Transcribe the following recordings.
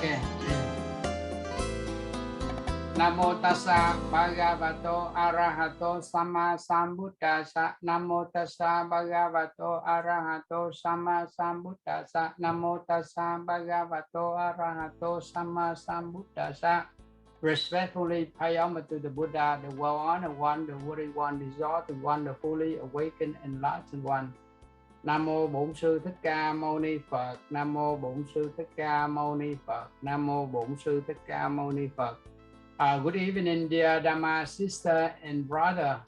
Okay. Namo tassa bhagavato arahato sama sambuddhassa. Namo tassa bhagavato arahato sama sambuddhassa. Namo tassa bhagavato arahato sama sambuddhassa. Respectfully pay homage to the Buddha, the well-honored one, the worthy one, the exalted one, the fully awakened, enlightened one. Nam mô Bổn Sư Thích Ca Mâu Ni Phật. Nam mô Bổn Sư Thích Ca Mâu Ni Phật. Nam mô Bổn Sư Thích Ca Mâu Ni Phật. Good evening, dear Dhamma sister and brother.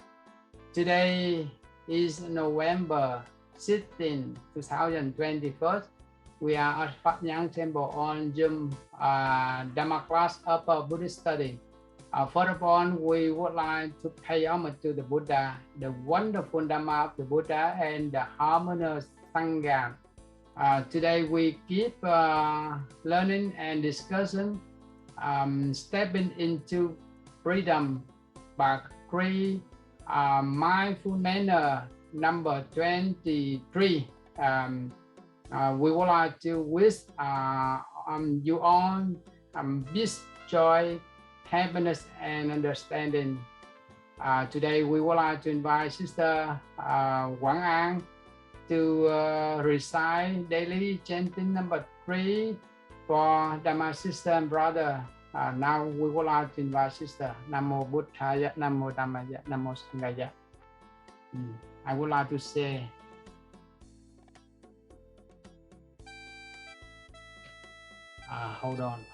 Today is November 16, 2021. We are at Phật Nhãn Temple on Zoom Dhamma class Upper Buddhist study. Furthermore, we would like to pay homage to the Buddha, the wonderful Dhamma of the Buddha, and the harmonious Sangha. Today we keep learning and discussing stepping into freedom, part 3, mindful manner number 23. We would like to wish you all peace, joy, happiness, and understanding. Today we would like to invite Sister Quảng An to recite daily chanting number 3 for Dhamma sister and brother. Now we would like to invite Sister. Namo Buddhaya, Namo Dhammaya, Namo Sanghaya. I would like to say, hold on.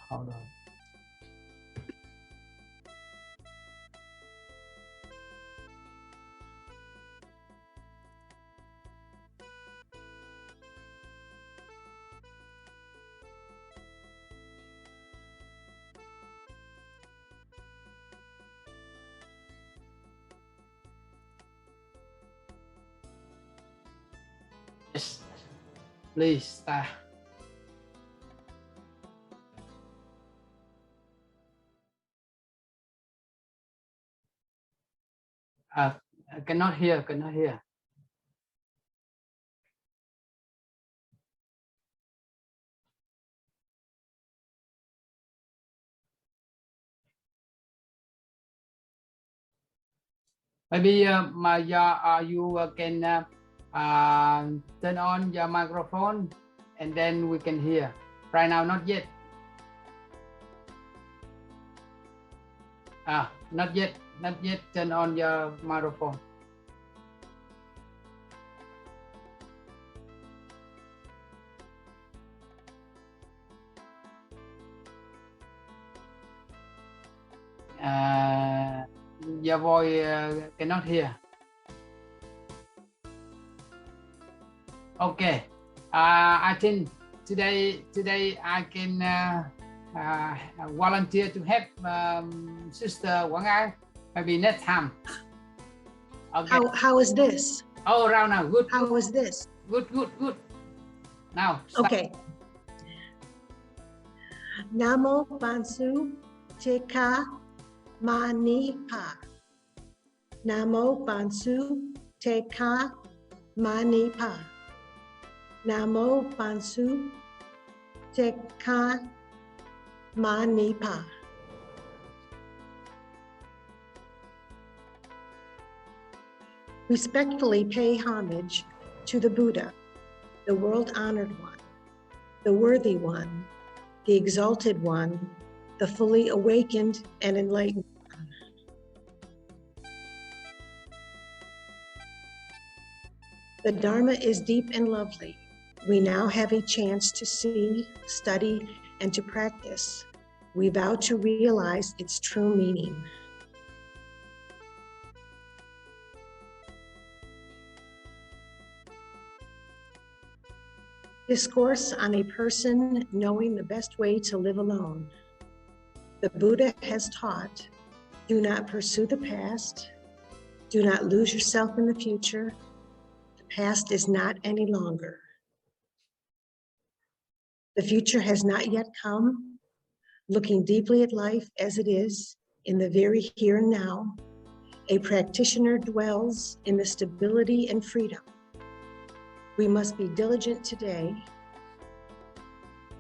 Yes, please start. I cannot hear. Maybe you can turn on your microphone and then we can hear. Right now, not yet. Not yet. Turn on your microphone. Your voice cannot hear. Okay. I think today I can volunteer to help Sister Quảng An. Maybe next time. Okay. How is this? Oh, right now, good. How is this? Good. Now. Start. Okay. Namo Bansu Teka Mani Pa. Namo Bansu Teka Mani Pa. Namo Bansu Teka Mani Pa. Respectfully pay homage to the Buddha, the world-honored one, the worthy one, the exalted one, the fully awakened and enlightened one. The Dharma is deep and lovely. We now have a chance to see, study, and to practice. We vow to realize its true meaning. Discourse on a person knowing the best way to live alone. The Buddha has taught, do not pursue the past, do not lose yourself in the future. The past is not any longer. The future has not yet come. Looking deeply at life as it is in the very here and now, a practitioner dwells in the stability and freedom. We must be diligent today.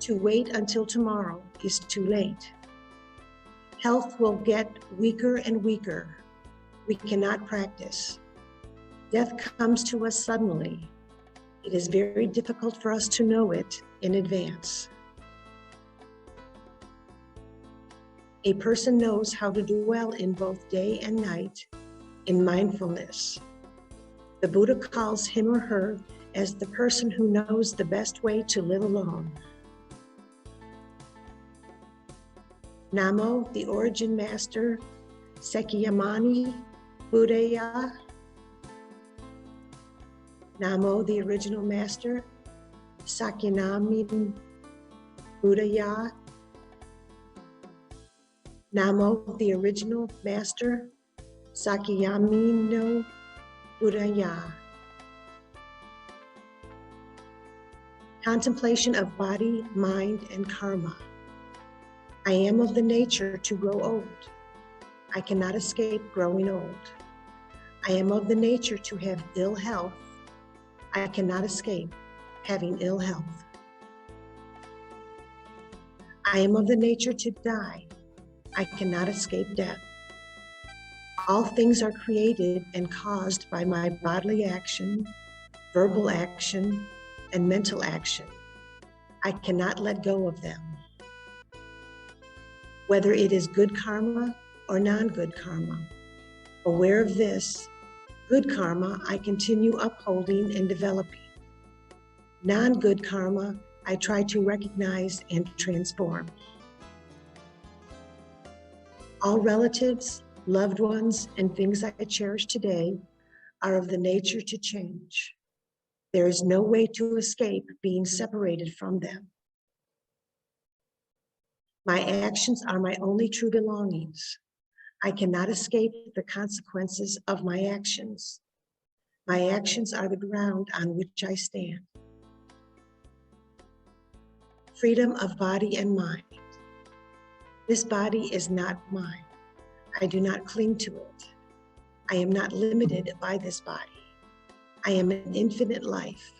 To wait until tomorrow is too late. Health will get weaker and weaker. We cannot practice. Death comes to us suddenly. It is very difficult for us to know it in advance. A person knows how to dwell in both day and night in mindfulness. The Buddha calls him or her as the person who knows the best way to live alone. Namo, the origin master, Sakyamuni Buddhaya. Namo, the original master, Sakyamuni Buddhaya. Namo, the original master, Sakyamuni Buddhaya. Contemplation of body, mind, and karma. I am of the nature to grow old. I cannot escape growing old. I am of the nature to have ill health. I cannot escape having ill health. I am of the nature to die. I cannot escape death. All things are created and caused by my bodily action, verbal action, and mental action. I cannot let go of them. Whether it is good karma or non-good karma, aware of this, good karma I continue upholding and developing. Non-good karma I try to recognize and transform. All relatives, loved ones, and things I cherish today are of the nature to change. There is no way to escape being separated from them. My actions are my only true belongings. I cannot escape the consequences of my actions. My actions are the ground on which I stand. Freedom of body and mind. This body is not mine. I do not cling to it. I am not limited by this body. I am an infinite life.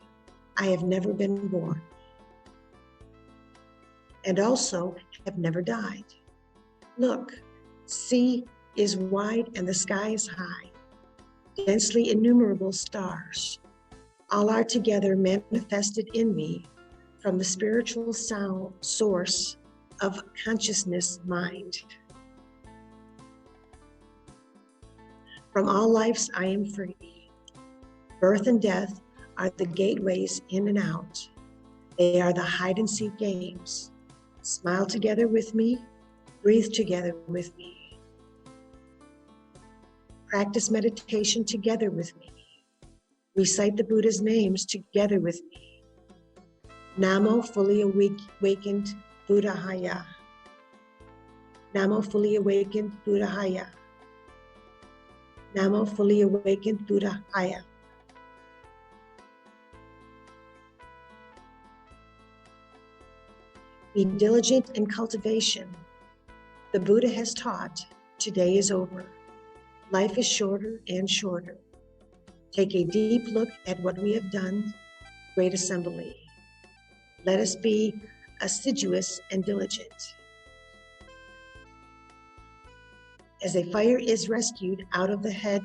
I have never been born. And also have never died. Look, sea is wide and the sky is high. Densely innumerable stars. All are together manifested in me from the spiritual source of consciousness mind. From all lives I am free. Birth and death are the gateways in and out. They are the hide and seek games. Smile together with me, breathe together with me. Practice meditation together with me. Recite the Buddha's names together with me. Namo, fully awakened Buddhaya. Namo, fully awakened Buddhaya. Namo, fully awakened Buddhaya. Be diligent in cultivation. The Buddha has taught, today is over. Life is shorter and shorter. Take a deep look at what we have done, Great Assembly. Let us be assiduous and diligent. As a fire is rescued out of the head,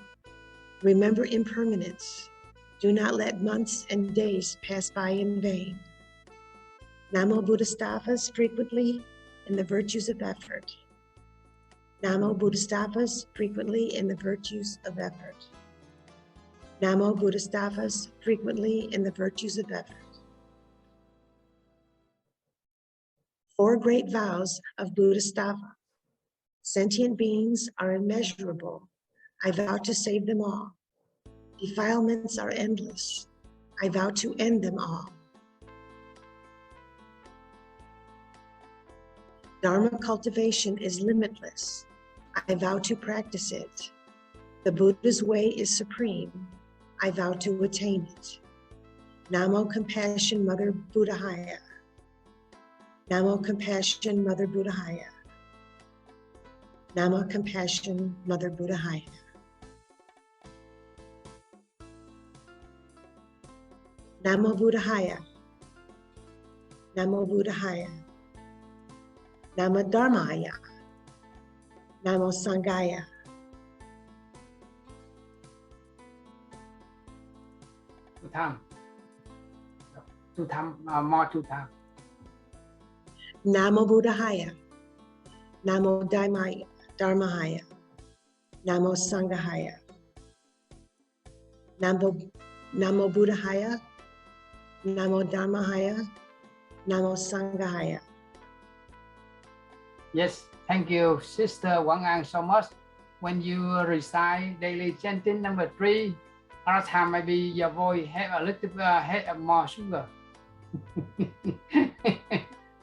remember impermanence. Do not let months and days pass by in vain. Namo Bodhisattvas frequently in the virtues of effort. Namo Bodhisattvas frequently in the virtues of effort. Namo Bodhisattvas frequently in the virtues of effort. 4 great vows of Bodhisattva. Sentient beings are immeasurable. I vow to save them all. Defilements are endless. I vow to end them all. Dharma cultivation is limitless. I vow to practice it. The Buddha's way is supreme. I vow to attain it. Namo Compassion Mother Buddhaya. Namo Compassion Mother Buddhaya. Namo Compassion Mother Buddhaya. Namo Buddhaya. Namo Buddhaya, Namo Dharmaya, Namo Sanghaya. Two time, more two time. Namo Buddhaya, Namo Dharmaya, Namo Sanghaya. Namo Buddhaya, Namo Dharmaya, Namo Sanghaya. Yes, thank you, Sister Quang An, so much. When you recite daily chanting number 3, other time maybe your voice have a little have more sugar,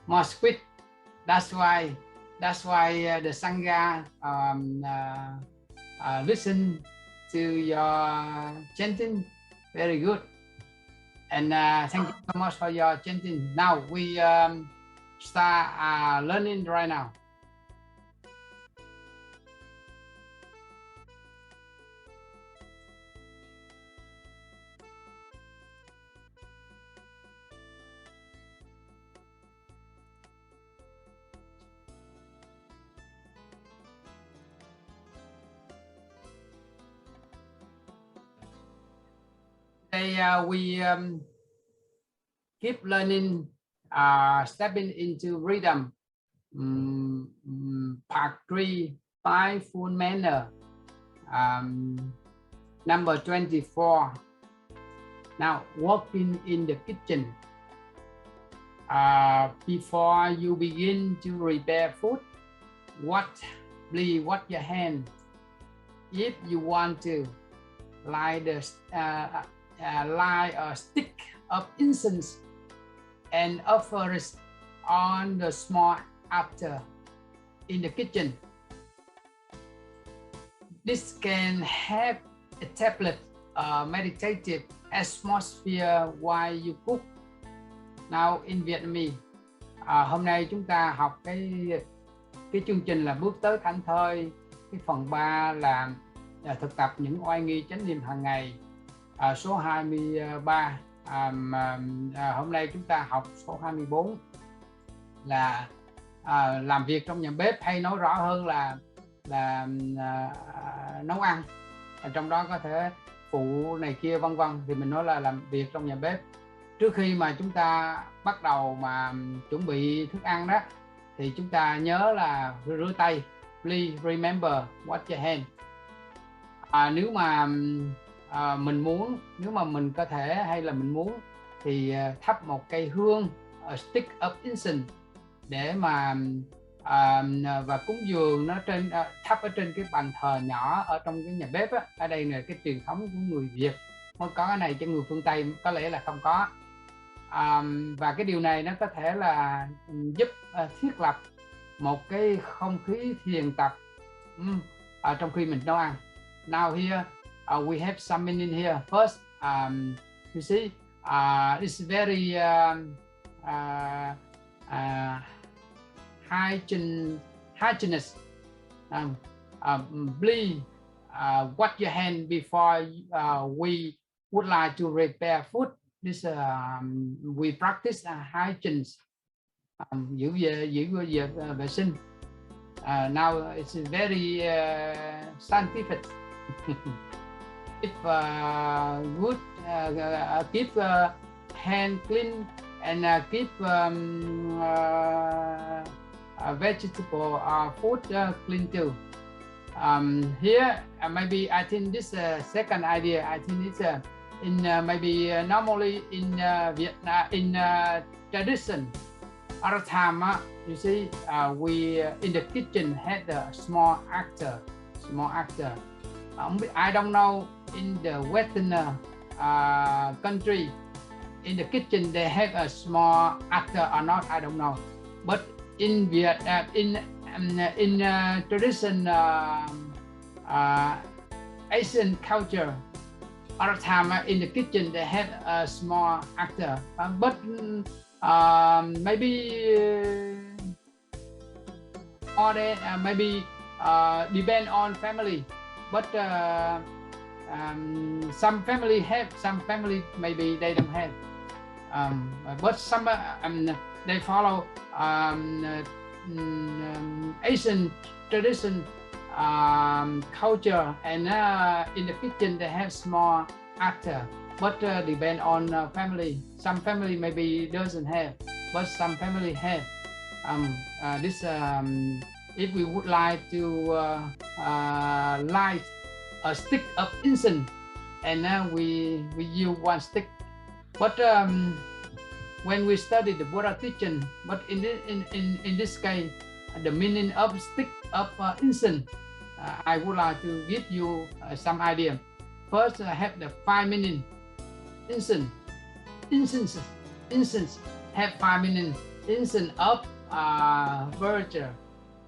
more sweet. That's why the Sangha listen to your chanting very good. And thank you so much for your chanting. Now we start learning right now. Today we keep learning, stepping into freedom. Part 3, mindful manner, number 24. Now, walking in the kitchen. Before you begin to prepare food, please wash your hand. If you want to, light a stick of incense and offer it on the small altar in the kitchen. This can have a tablet, meditative atmosphere while you cook. Now in Vietnamese, hôm nay chúng ta học cái chương trình là bước tới thảnh thơi. Cái phần 3 là thực tập những oai nghi chánh niệm hàng ngày. Số 23. Hôm nay chúng ta học số 24 là làm việc trong nhà bếp, hay nói rõ hơn là nấu ăn. Trong đó có thể phụ này kia vân vân, thì mình nói là làm việc trong nhà bếp. Trước khi mà chúng ta bắt đầu mà chuẩn bị thức ăn đó, thì chúng ta nhớ là rửa tay. Please remember wash your hand. Nếu mà mình muốn, nếu mà mình có thể hay là mình muốn, thì thắp một cây hương, a stick of incense, để mà và cúng dường nó trên, thắp ở trên cái bàn thờ nhỏ ở trong cái nhà bếp á. Ở đây là cái truyền thống của người Việt mới có cái này, cho người phương Tây có lẽ là không có. Và cái điều này nó có thể là giúp thiết lập một cái không khí thiền tập trong khi mình nấu ăn. Now here we have some meaning here. First, you see, it's very hygienic. Please wash your hand before we would like to prepare food. This we practice hygiene. Giữ về vệ sinh. Now it's very scientific. Keep good, keep hand clean, and keep vegetable food clean too. Here maybe I think this second idea. I think it's in maybe normally in Vietnam, in tradition. Other time, you see, we in the kitchen had a small actor. I don't know in the Western country, in the kitchen they have a small actor or not. I don't know, but in Vietnam, in tradition Asian culture, other time in the kitchen they have a small actor, but maybe or they maybe depend on family, but some family have, some family maybe they don't have. But some they follow Asian tradition, culture, and in the kitchen they have small actor, but depend on family. Some family maybe doesn't have, but some family have. This if we would like to light a stick of incense, and we use one stick, but when we study the Buddha teaching, but in this case, the meaning of stick of incense, I would like to give you some idea. First, I have the 5 meaning. Incense have 5 meaning. Incense of virtue,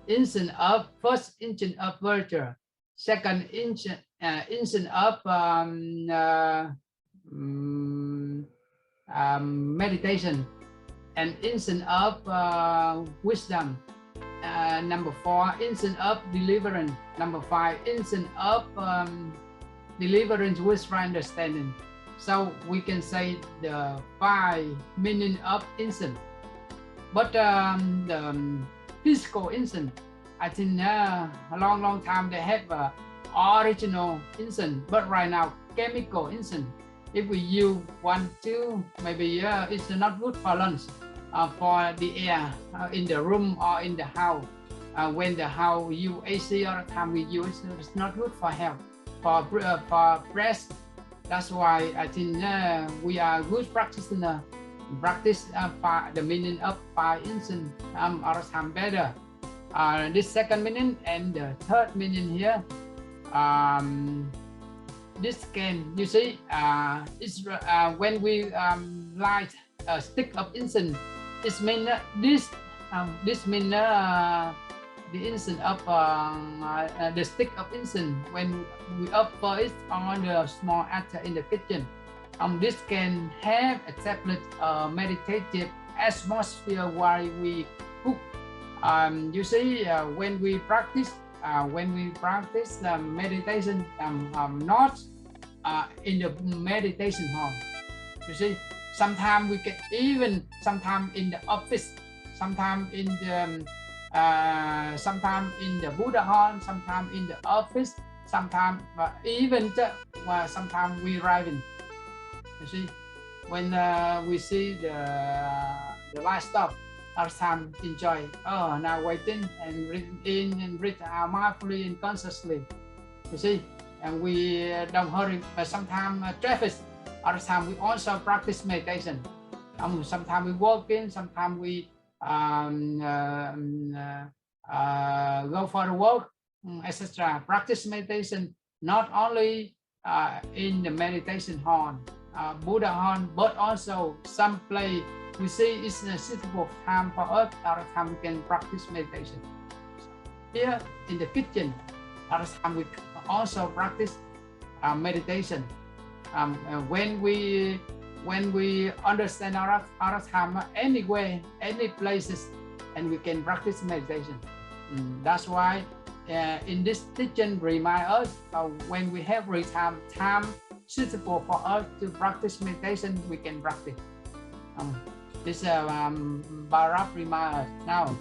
incense of first incense of virtue, second incense of meditation, and incense of wisdom. Number 4, incense of deliverance. Number 5, incense of deliverance with right understanding. So we can say the 5 meaning of incense. But the physical incense, I think a long time they have original incense, but right now chemical incense. If we use 1, 2, maybe it's not good for lunch, for the air in the room or in the house. When the house use AC all the time we use, it's not good for health, for breast. That's why I think we are good practitioner. Practice the meaning of 5 incense all the time better. This second meaning and the third meaning here. This can, you see, it's when we light a stick of incense, it means this means the incense of the stick of incense when we offer it on the small altar in the kitchen. This can have established a meditative atmosphere while we cook. You see, when we practice meditation, not in the meditation hall. You see, sometimes we get even sometimes in the office, sometimes in the Buddha hall, sometimes in the office, sometimes even sometimes we driving. You see, when we see the livestock, our time enjoy. Oh, now waiting and read in and read out mindfully and consciously. You see, and we don't hurry. But sometimes traffic. Other time we also practice meditation. Sometimes we walk in. Sometimes we go for the walk, etc. Practice meditation not only in the meditation hall, Buddha hall, but also some place we see it's a suitable time for us. Other time we can practice meditation. Here in the kitchen, other time we also practice meditation. When we understand our time anywhere, any places, and we can practice meditation. That's why in this teaching remind us when we have time suitable for us to practice meditation, we can practice. This Bharat remind us now.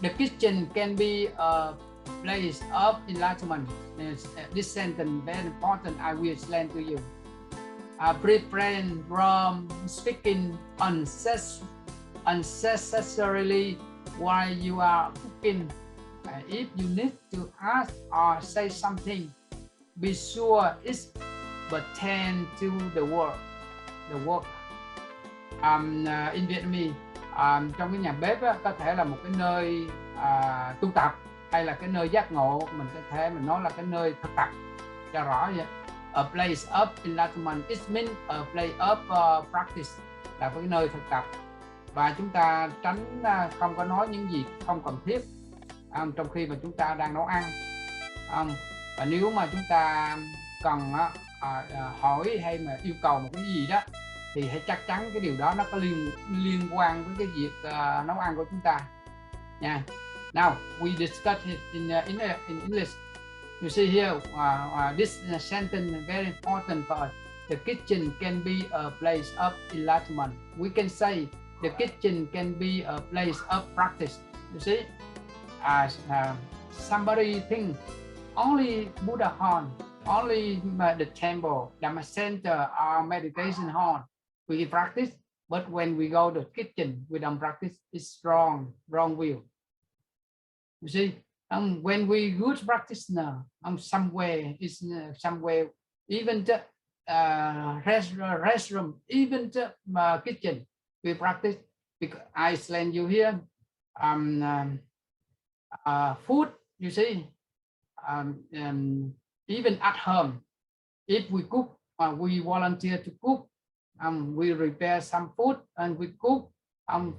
The kitchen can be a place of enlightenment. This sentence very important. I will explain to you. Refrain from speaking unnecessarily while you are cooking. If you need to ask or say something, be sure it's pertains to the work. In Vietnamese, trong cái nhà bếp có thể là một cái nơi tu tập hay là cái nơi giác ngộ, mình có thể mình nói là cái nơi thực tập cho rõ vậy. A place of enlightenment, it means a place of practice, là cái nơi thực tập. Và chúng ta tránh không có nói những gì không cần thiết trong khi mà chúng ta đang nấu ăn. Và nếu mà chúng ta cần hỏi hay mà yêu cầu một cái gì đó thì hãy chắc chắn cái điều đó nó có liên quan với cái việc nấu ăn của chúng ta nha. Now we discuss it in English. You see here, this sentence is very important for us. the kitchen can be a place of enlightenment. We can say the kitchen can be a place of practice. You see, as somebody think only Buddha hall, only the temple, Dhamma center, our meditation hall, we practice. But when we go to the kitchen, we don't practice. It's wrong view. You see, when we good practice now, somewhere is somewhere, even the restroom, even the kitchen, we practice. Because I explain you here, food. You see, even at home, if we cook, we volunteer to cook. We prepare some food and we cook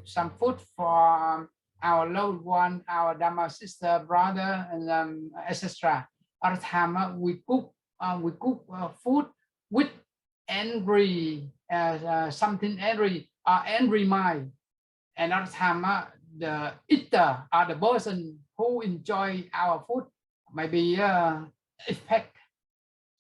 some food for our loved one, our Dhamma sister, brother, and etc. Other time we cook food with angry, something angry mind. And other time the eater or the person who enjoy our food maybe affect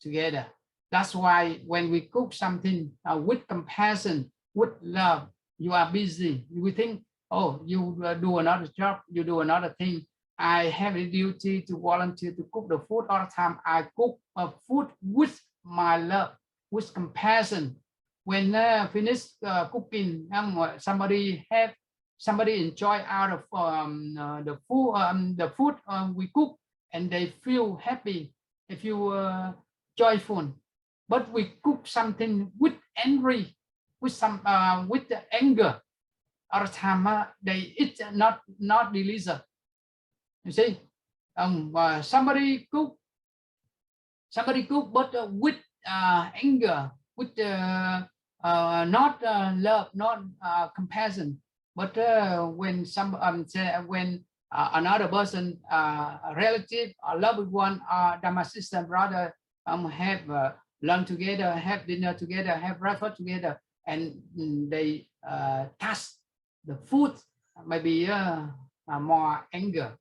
together. That's why when we cook something with compassion, with love, you are busy. We think, oh, you do another job, you do another thing. I have a duty to volunteer to cook the food all the time. I cook food with my love, with compassion. When finish cooking, somebody enjoy out of the food we cook, and they feel happy, they feel joyful. But we cook something with angry, with the anger. Other time they eat not delicious. You see, somebody cook, but with anger, with not love, not compassion. But when when another person, a relative, a loved one, Dhamma sister, brother, have lunch together, have dinner together, have breakfast together, and they touch the food, maybe more anger.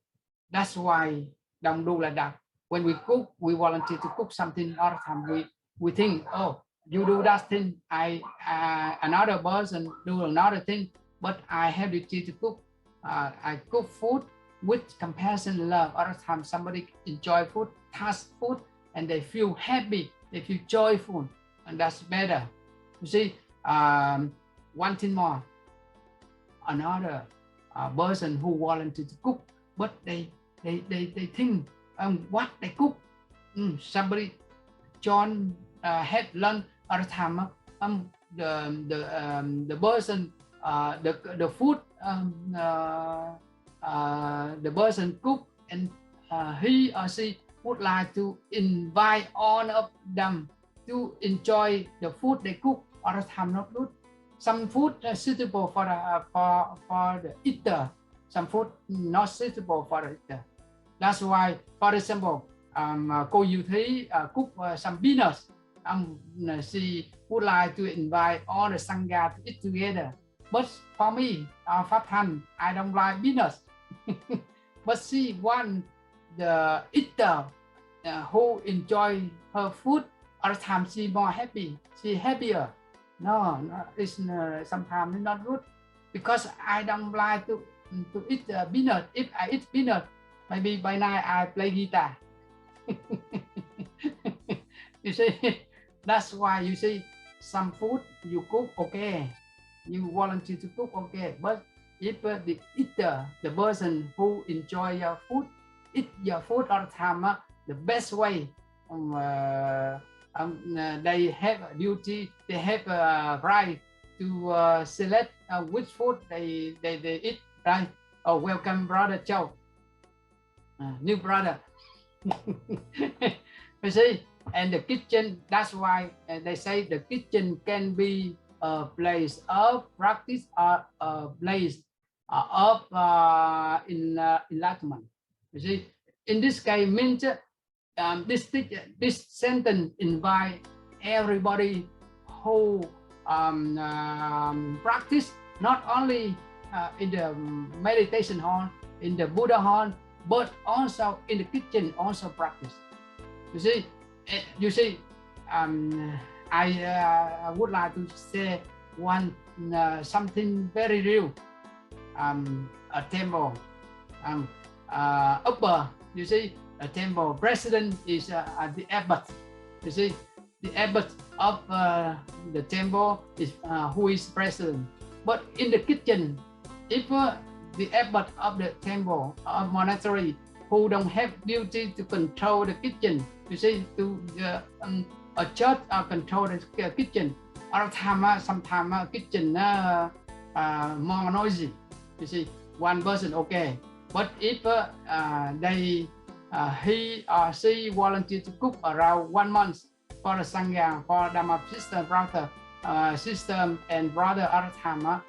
That's why don't do like that. When we cook, we volunteer to cook something. All the time we think, oh, you do that thing, another person do another thing, but I have the duty to cook. I cook food with compassion, love. Other time somebody enjoy food, touch food, and they feel happy, they feel joyful, and that's better. You see, one thing more, another person who volunteered to cook, but they think what they cook. Somebody John had lunch at a time. The person the food the person cook, and he or she would like to invite all of them to enjoy the food they cook. Other time not good. Some food suitable for the eater, some food not suitable for the eater. That's why, for example, cô Diệu Thí cook some beginners. She would like to invite all the sangha to eat together. But for me, Pháp Thanh, I don't like beginners. But she want the eater who enjoy her food. Other times she more happy, she happier. No, it's sometimes it's not good, because I don't like to eat peanut. If I eat peanut, maybe by night I play guitar. You see, that's why you see some food you cook okay, you volunteer to cook okay, but if the eater, the person who enjoy your food, eat your food all the time, the best way. They have a duty, they have a right to select which food they eat, right? Oh, welcome, brother Châu, new brother. You see, and the kitchen, that's why they say the kitchen can be a place of practice or a place of enlightenment. You see, in this case means this sentence invite everybody who practice, not only in the meditation hall, in the Buddha hall, but also in the kitchen also practice. You see, I would like to say one something very real. A temple, upper. You see, a temple president is the abbot. You see, the abbot of the temple is who is president. But in the kitchen, if the abbot of the temple or monastery who don't have duty to control the kitchen, you see, to a church control the kitchen. Other time, sometimes kitchen more noisy. You see, one person okay, but if he or she volunteer to cook around 1 month for the sangha, for Dhamma sister, brother, sister and brother, other time,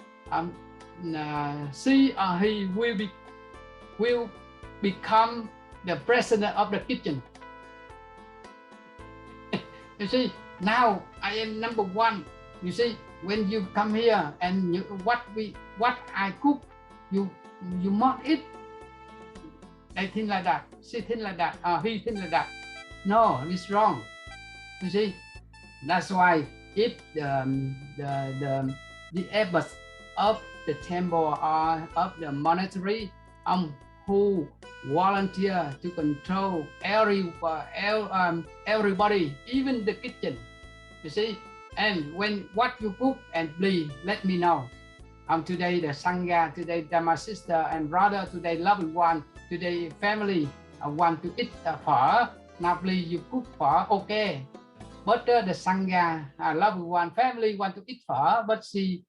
she or he will become the president of the kitchen. You see, now I am number one. You see, when you come here and what I cook, you must eat. They think like that, she think like that, he think like that. No, it's wrong. You see, that's why if the abbot of the temple or of the monastery who volunteer to control everybody, even the kitchen, you see, and when what you cook, and please let me know. Today the sangha, today Dhamma sister and brother, today loved one, today family want to eat phở. Now please you cook phở, okay. But the sangha, loved one, family want to eat phở, but she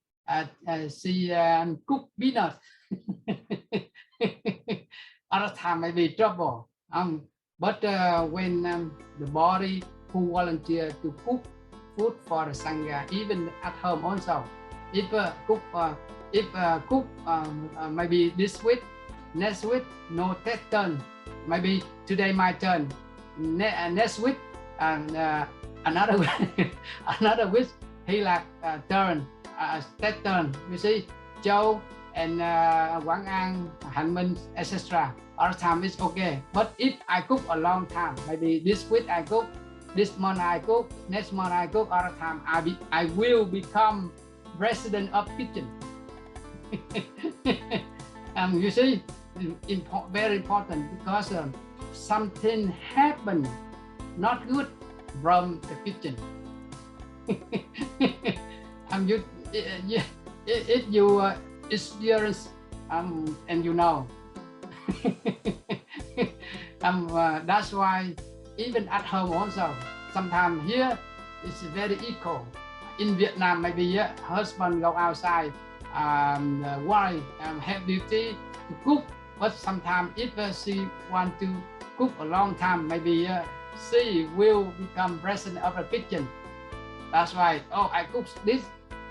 cook peanut. Other time may be trouble. But when the body who volunteer to cook food for the sangha, even at home also, if cook maybe this week, next week no take turn, maybe today my turn, next week another week, another week he like turn, take turn. You see, Joe and Quảng An, Hạnh Minh, etc. All time is okay. But if I cook a long time, maybe this week I cook, this month I cook, next month I cook, all the time I will become president of kitchen. You see, very important, because something happened not good from the kitchen. If you experience and you know. That's why even at home also, sometimes here it's very equal. In Vietnam, maybe husband go outside, wife have duty to cook, but sometimes if she want to cook a long time, maybe she will become president of the kitchen. That's why, oh, I cook this.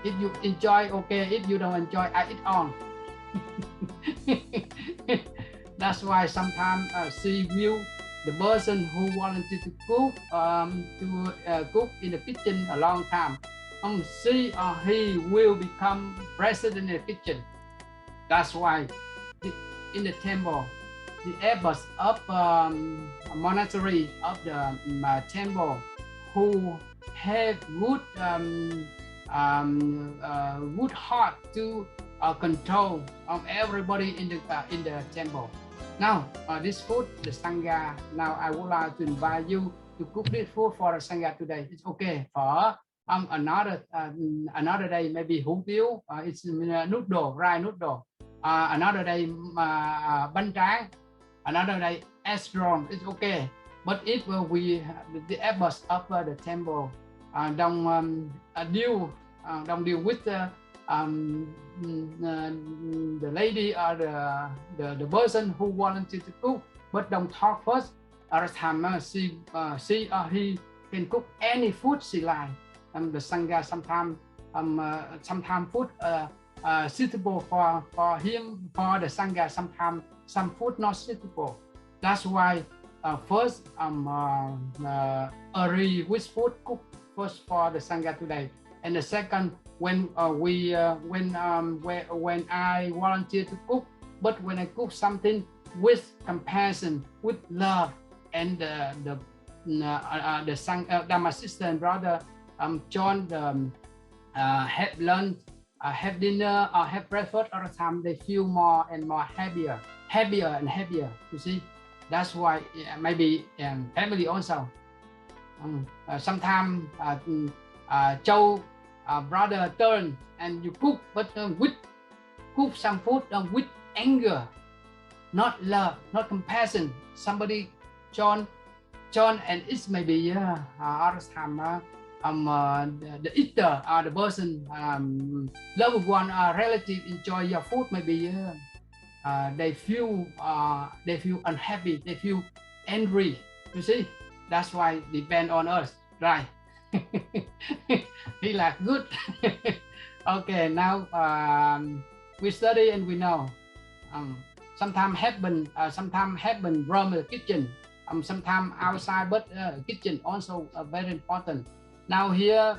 If you enjoy, okay. If you don't enjoy, I eat on. That's why sometimes she will, the person who wanted to cook cook in the kitchen a long time, she or he will become president in the kitchen. That's why in the temple, the abbot of monastery of the temple who have good good heart to control everybody in the temple. Now this food, the sangha. Now I would like to invite you to cook this food for the sangha today. It's okay for another day, maybe hủ tiếu. It's noodle, rice noodle. Another day bánh tráng. Another day egg roll. It's okay. But if the abbots of the temple don't deal with the lady or the person who wanted to cook, but don't talk first. Other time she or he can cook any food she like. The sangha sometimes food suitable for him, for the sangha. Sometimes some food not suitable. That's why first early which food cook first for the sangha today, and the second when I volunteer to cook, but when I cook something with compassion, with love, and the Dhamma sister and brother John have lunch, have dinner, or have breakfast all the time, they feel more and more happier and happier. You see, that's why maybe family also. Sometimes Joe brother turn and you cook, but cook some food with anger, not love, not compassion. Somebody John and it's maybe all the time the eater or the person loved one or relative enjoy your food, maybe they feel unhappy, they feel angry. You see, that's why depend on us, right? He like good. Okay, now we study and we know sometimes happen from the kitchen, sometimes outside, but kitchen also very important. Now here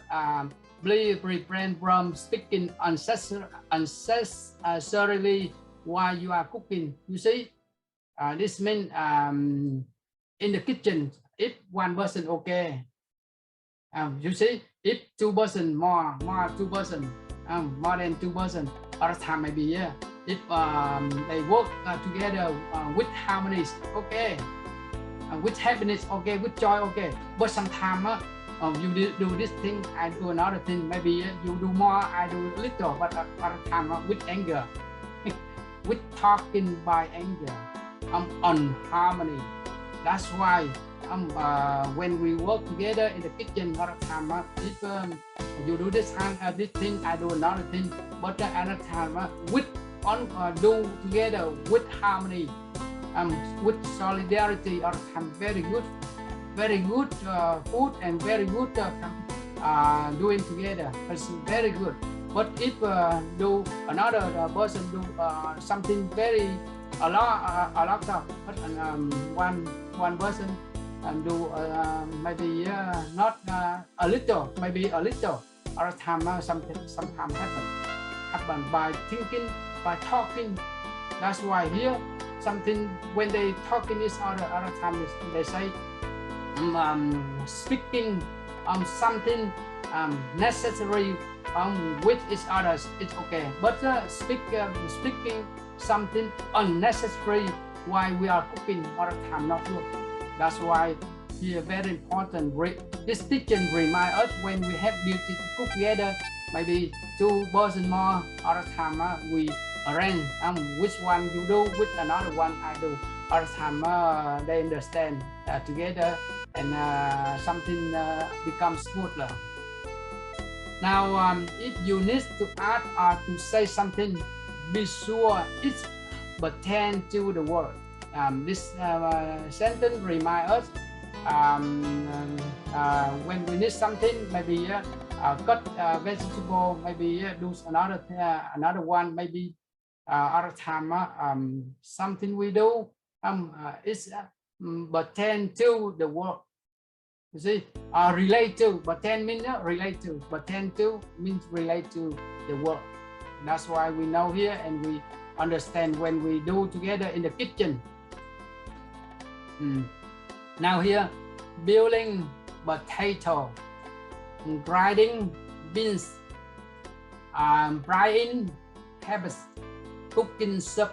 please refrain from speaking unnecessarily while you are cooking. You see, this means in the kitchen, if one person okay, you see, if two person more two person, more than two person, other time maybe if they work together with harmony, okay, with happiness, okay, with joy, okay, but sometimes you do this thing, I do another thing, maybe you do more, I do little, but other time with anger, with talking by anger, unharmony. That's why when we work together in the kitchen, a lot of time if you do this thing, I do another thing, but another time with do together with harmony, with solidarity, or very good food and very good doing together. It's very good. But if do another person do something very a lot of, but one person do maybe not a little, maybe a little, or time sometimes happen by thinking, by talking. That's why here something when they talking is other time they say speaking something necessary with each others, it's okay, but speaking something unnecessary while we are cooking all the time, not good. That's why here very important. This teaching remind us when we have duty to cook together, maybe two person more all the time we arrange which one you do, with another one I do. All the time they understand together, and something becomes smoother. Now if you need to add or to say something, be sure it's pertains to the word. This sentence reminds us when we need something, maybe cut vegetable, maybe do another one, maybe other time something we do is pertain to the word. You see, relate to, pertain means relate to, pertain to means relate to the word. That's why we know here and we understand when we do together in the kitchen. Now here, peeling potato, grinding beans, frying cabbage, cooking soup,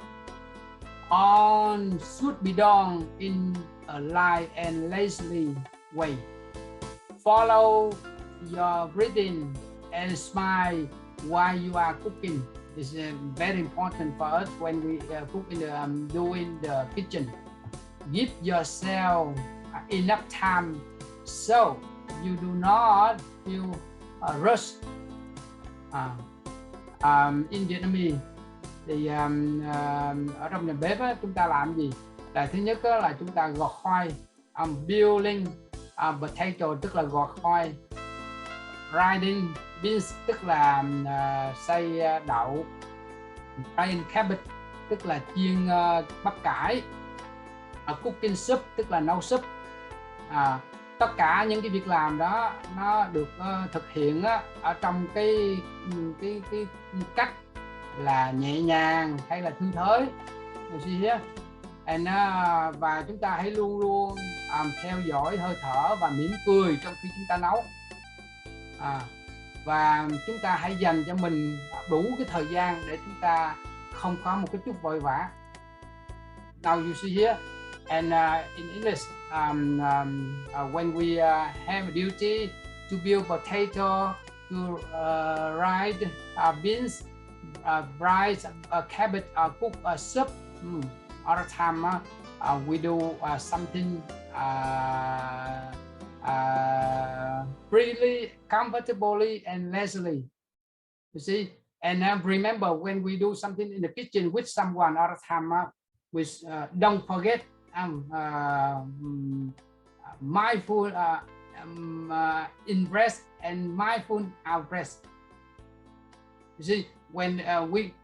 all should be done in a light and leisurely way. Follow your breathing and smile while you are cooking. This is very important for us when we cook in the doing the kitchen. Give yourself enough time so you do not feel rush. In Vietnamese thì ở trong nhà bếp chúng ta làm gì? Là thứ nhất là chúng ta gọt khoai, peeling potato tức là gọt khoai, grinding beans tức là xay đậu, frying cabbage tức là chiên bắp cải, cooking soup tức là nấu súp. Tất cả những cái việc làm đó nó được thực hiện ở trong cái cách là nhẹ nhàng hay là thư thới. Và chúng ta hãy luôn luôn theo dõi hơi thở và mỉm cười trong khi chúng ta nấu. Và chúng ta hãy dành cho mình đủ cái thời gian để chúng ta không có một cái chút vội vã. Now you see here, and in English, when we have a duty to peel potato, to ride beans, rice, cabbage, cook soup, all the time we do something freely, comfortably, and leisurely. You see, and remember, when we do something in the kitchen with someone all the time, we don't forget mindful in breath and mindful out breath. You see, when we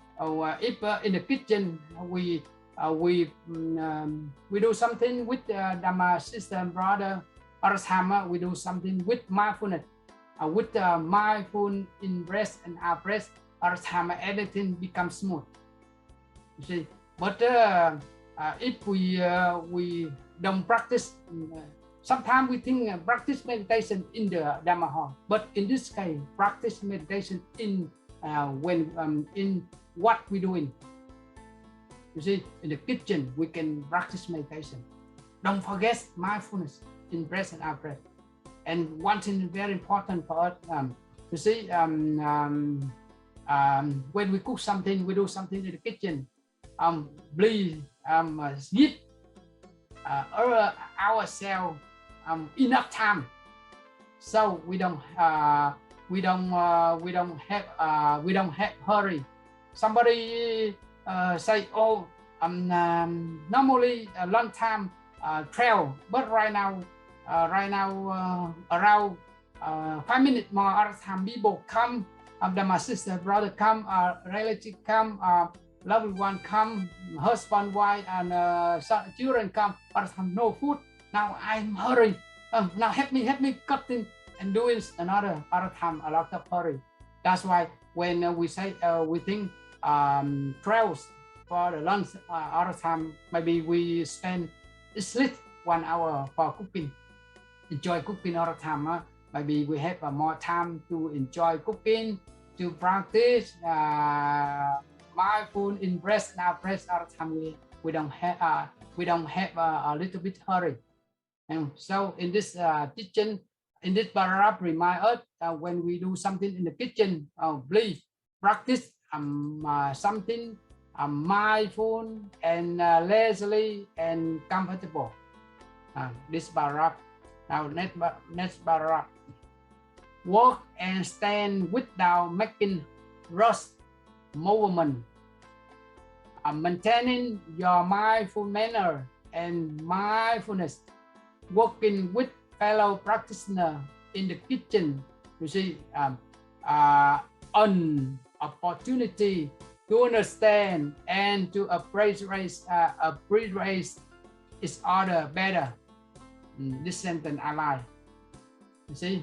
if in the kitchen we do something with Dhamma sister and brother, all the time we do something with mindfulness, with mindful in breath and out breath. All the time everything becomes smooth. You see, but if we don't practice, sometimes we think practice meditation in the Dhamma hall, but in this case, practice meditation in in what we're doing. You see, in the kitchen we can practice meditation. Don't forget mindfulness in breath and out breath. And one thing very important for us, you see, when we cook something, we do something in the kitchen. Please give ourselves enough time, so we don't have hurry. Somebody say, oh, normally a long time travel, but right now around 5 minutes more other time people come, my sister, brother come, relative come, loved one come, husband, wife, and children come. Other time no food. Now I'm hurry. Now help me cutting and doing another time a lot of hurry. That's why when we say we think travels for the lunch, other time maybe we spend at least 1 hour for cooking. Enjoy cooking all the time. Maybe we have more time to enjoy cooking, to practice mindful in breath and out breath all the time. We don't have a little bit hurry. And so in this teaching, in this paragraph, remind us when we do something in the kitchen, please practice something mindful and leisurely and comfortable. This paragraph. Now next paragraph. Walk and stand without making rush movement. Maintaining your mindful manner and mindfulness. Working with fellow practitioners in the kitchen. You see, an opportunity to understand and to appreciate each other better. This sentence I like. You see,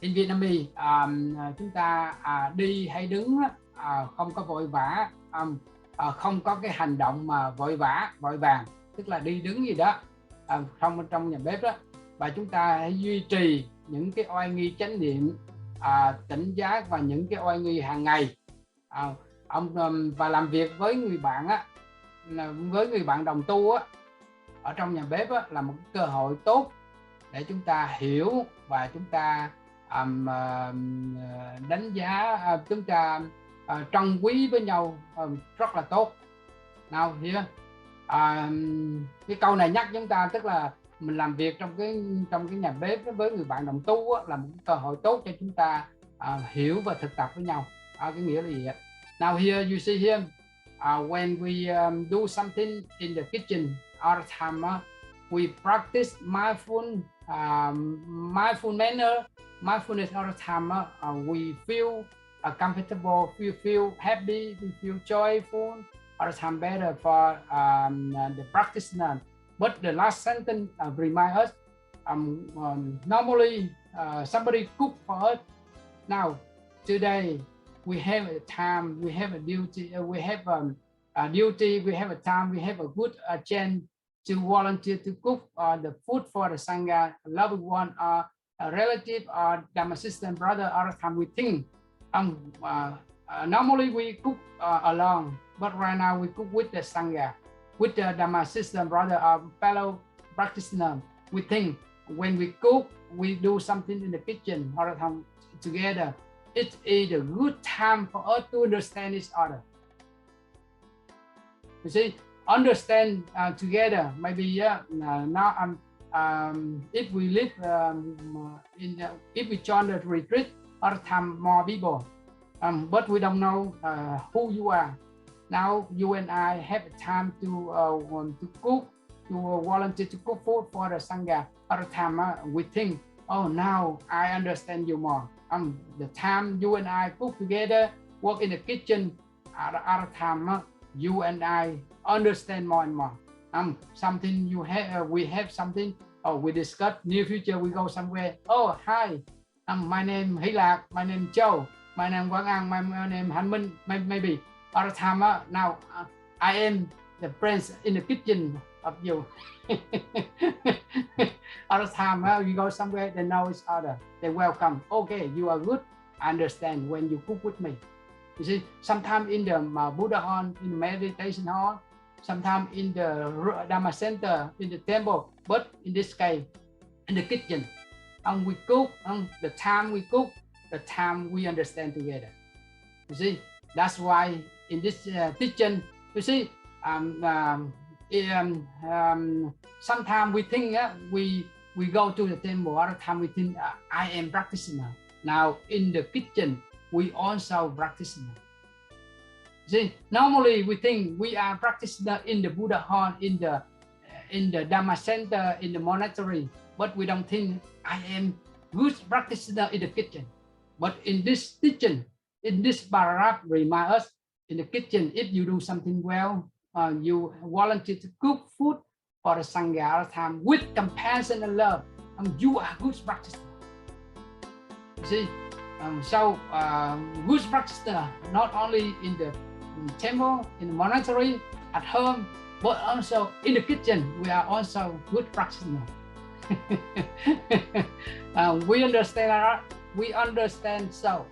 in Vietnamese, chúng ta đi hay đứng không có vội vã, không có cái hành động mà vội vàng, tức là đi đứng gì đó không trong nhà bếp đó, và chúng ta hãy duy trì những cái oai nghi chánh niệm, tỉnh giác và những cái oai nghi hàng ngày. Và làm việc với người bạn á, với người bạn đồng tu á, ở trong nhà bếp á, là một cơ hội tốt để chúng ta hiểu và chúng ta đánh giá, chúng ta trân quý với nhau rất là tốt. Nào here, cái câu này nhắc chúng ta, tức là mình làm việc trong cái nhà bếp với người bạn đồng tu á, là một cơ hội tốt cho chúng ta hiểu và thực tập với nhau. Cái nghĩa là gì ạ? Now here you see here, when we do something in the kitchen all the time, we practice mindful manner, mindfulness all the time. We feel comfortable, we feel happy, we feel joyful all the time, better for the practitioner. But the last sentence remind us, normally somebody cook for us. Now today we have a time, we have a duty, we have a duty, we have a time, we have a good chance to volunteer to cook the food for the Sangha, loved one, relative or Dhamma sister and brother, other time we think. Normally we cook alone, but right now we cook with the Sangha, with the Dhamma sister and brother or fellow practitioner. We think when we cook, we do something in the kitchen, other time together. It is a good time for us to understand each other. You see, understand together. Maybe now if we live if we join the retreat, other time more people, but we don't know who you are. Now you and I have time to cook, to volunteer to cook food for the Sangha. Other time we think, oh, now I understand you more. The time you and I cook together, work in the kitchen, other time you and I understand more and more. Something you have, we have something, we discuss near future, we go somewhere. Oh, hi, my name Hy Lạc, my name Joe, my name Quang An, my name Han Minh, maybe. Other time now I am the prince in the kitchen of you. Other time you go somewhere, they know each other, they welcome. Okay, you are good, I understand when you cook with me. You see, sometimes in the Buddha hall, in the meditation hall, sometimes in the Dhamma center, in the temple, but in this case, in the kitchen. We cook, the time we cook, the time we understand together. You see, that's why in this teaching, you see, sometimes we think we go to the temple, other time we think I am practicing now. Now in the kitchen, we also practice. See, normally we think we are practicing in the Buddha hall, in the Dhamma center, in the monastery, but we don't think I am good practitioner in the kitchen. But in this teaching, in this paragraph, remind us in the kitchen, if you do something well, you volunteer to cook food for the Sangha all the time with compassion and love, you are good practitioner. See. So good practitioner not only in the temple, in the monastery, at home, but also in the kitchen. We are also good practitioner. We understand. We understand. So,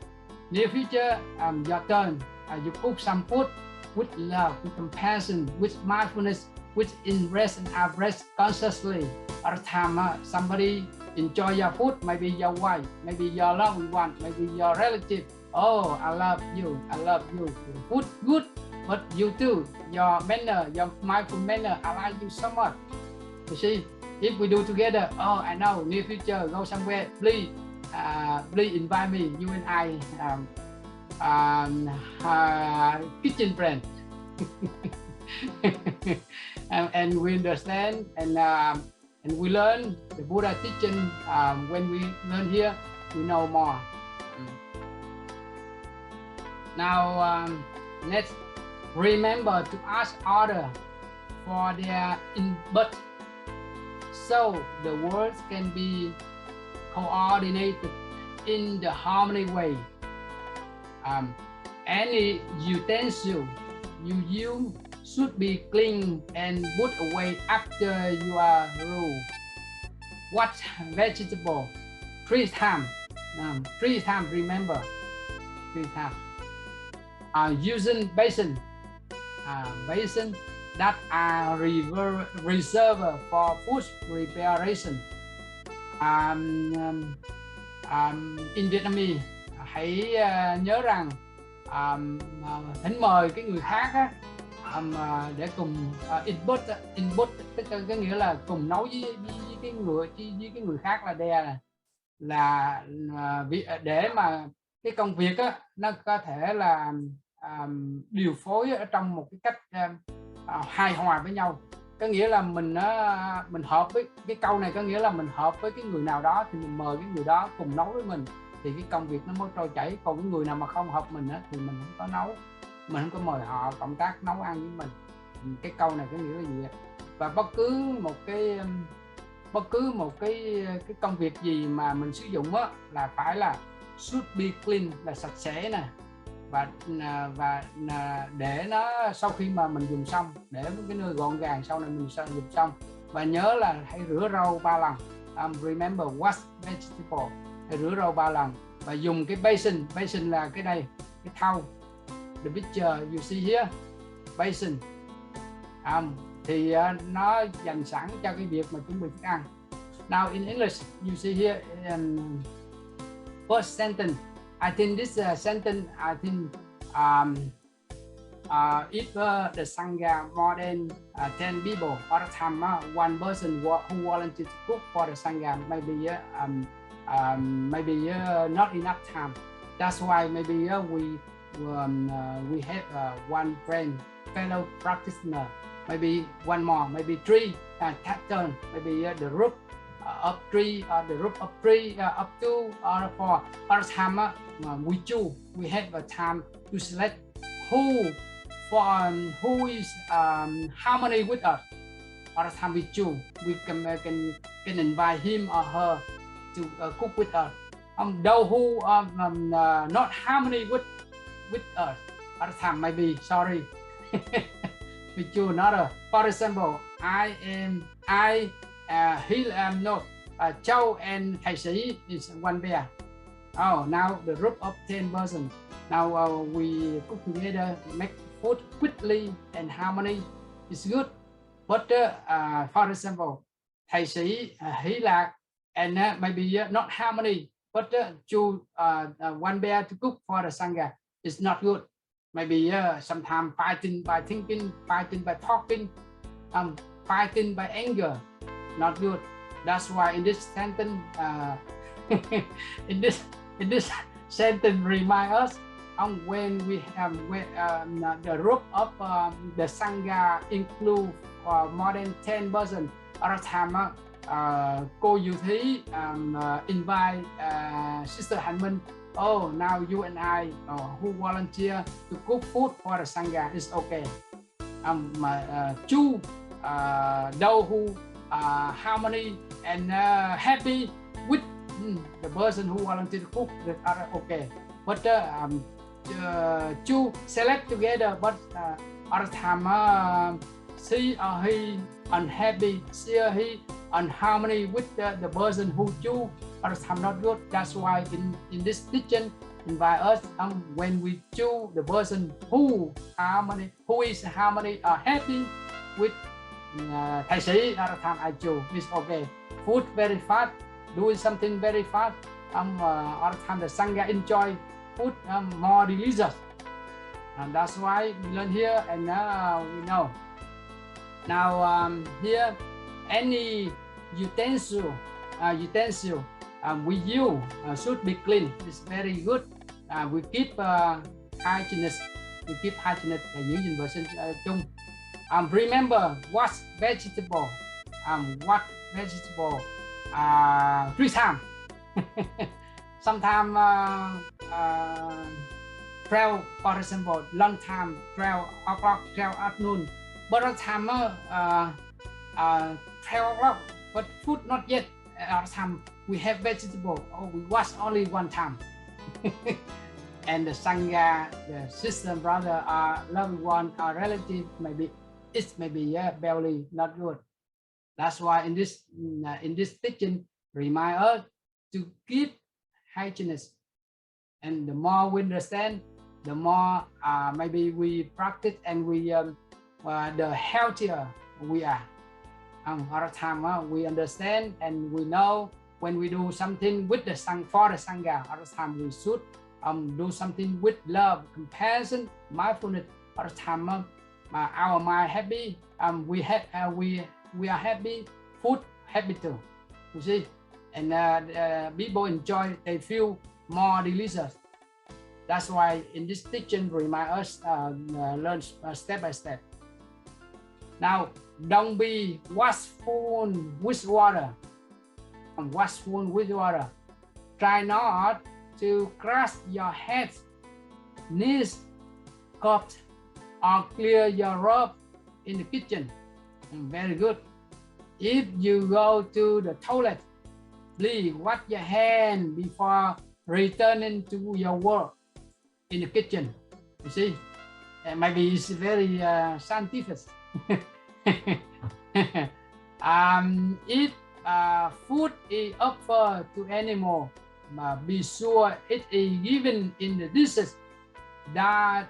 near future, your turn. You cook some food with love, with compassion, with mindfulness, with in rest and out rest consciously. At the time, somebody enjoy your food, maybe your wife, maybe your loved one, maybe your relative. Oh, I love you, I love you. Food good, but you too, your manner, your mindful manner, I like you so much. You see, if we do together, oh, I know, near future, go somewhere, please invite me, you and I, kitchen friend. And we understand, and we learn the Buddha teaching. When we learn here, we know more. Now, let's remember to ask others for their input, so the words can be coordinated in the harmony way. Any utensil you use should be clean and put away after you are through. What vegetable? 3 times. 3 times, remember. 3 times. Using basin. Basin that are reserved for food preparation. In Vietnamese, hãy nhớ rằng thỉnh mời cái người khác á, để cùng input tức là có nghĩa là cùng nấu với cái người khác là để mà cái công việc á, nó có thể là điều phối ở trong một cái cách hài hòa với nhau. Có nghĩa là mình hợp với cái câu này, có nghĩa là mình hợp với cái người nào đó thì mình mời cái người đó cùng nấu với mình, thì cái công việc nó mới trôi chảy. Còn cái người nào mà không hợp mình á, thì mình không có nấu, mình không có mời họ cộng tác nấu ăn với mình. Cái câu này có nghĩa là gì? Và bất cứ một cái công việc gì mà mình sử dụng á, là phải là should be clean, là sạch sẽ nè, và để nó sau khi mà mình dùng xong, để cái nơi gọn gàng sau này mình dùng xong. Và nhớ là hãy rửa rau 3 lần. remember wash vegetable, rửa rau 3 lần và dùng cái basin là cái đây, cái thau. The picture you see here, basin. Thì nó dành sẵn cho cái việc mà chuẩn bị thức ăn. Now in English, you see here first sentence. I think this sentence, I think if the sangha more than 10 people, all the time one person who volunteers to cook for the sangha, maybe not enough time. That's why maybe we have one fellow practitioner, maybe one more, maybe 3 turn, maybe the group of 3 or the group of 3 up to or 4. All the time we choose, we have a time to select who is harmony with us. All the time we choose, we can invite him or her to cook with us. Those who not harmony with us, all the time maybe sorry. We choose another. For example, Châu and Thầy Sĩ is one pair. Oh, now the group of 10 persons. Now we cook together, make food quickly and harmony. It's good. But for example, Thầy Sĩ, Hỷ Lạc, and maybe not harmony. But choose one pair to cook for the sangha. It's not good. Maybe sometimes fighting by thinking, fighting by talking, fighting by anger. Not good. That's why in this sentence, in this sentence remind us when we have the group of the sangha include more than 10 persons. At a time, cô Diệu Thí invite Sister Hạnh Minh. Oh, now you and I who volunteer to cook food for the sangha is okay. Choose those who harmony and happy with the person who volunteer to cook, that are okay. But choose select together, but other time she or he unhappy, she or he unharmony with the person who choose, other time not good. That's why in this teaching invite us when we choose the person who is harmony or happy with Thầy Sĩ, other time I choose is okay. Food very fast, doing something very fast. Other time the sangha enjoy food more delicious. And that's why we learn here and we know. Now here any utensil we use should be clean. It's very good. We keep hygienist. We keep hygienic và giữ gìn vệ sinh chung. Remember wash vegetable. Wash vegetable 3 times. Sometimes travel, for example, long time, 12 o'clock, 12 afternoon. But other time 12 o'clock, but food not yet. Other time we have vegetable. Oh, we wash only 1 time. And the sangha, the sister, brother, loved one, our relative, maybe barely not good. That's why in this teaching remind us to keep hygienist. And the more we understand, the more maybe we practice and we the healthier we are. Other time we understand and we know when we do something with the for the sangha. Other time we should do something with love, compassion, mindfulness. Other time our mind happy, we are happy, food happy too. You see, and people enjoy, they feel more delicious. That's why in this teaching remind us learn step by step. Now don't be wasteful with water. Wasteful with water. Try not to crush your head, knees, cupped, or clear your robe in the kitchen. Very good. If you go to the toilet, please wash your hand before returning to your work in the kitchen. You see, maybe it's very scientific. If food is offered to animal, be sure it is given in the dishes that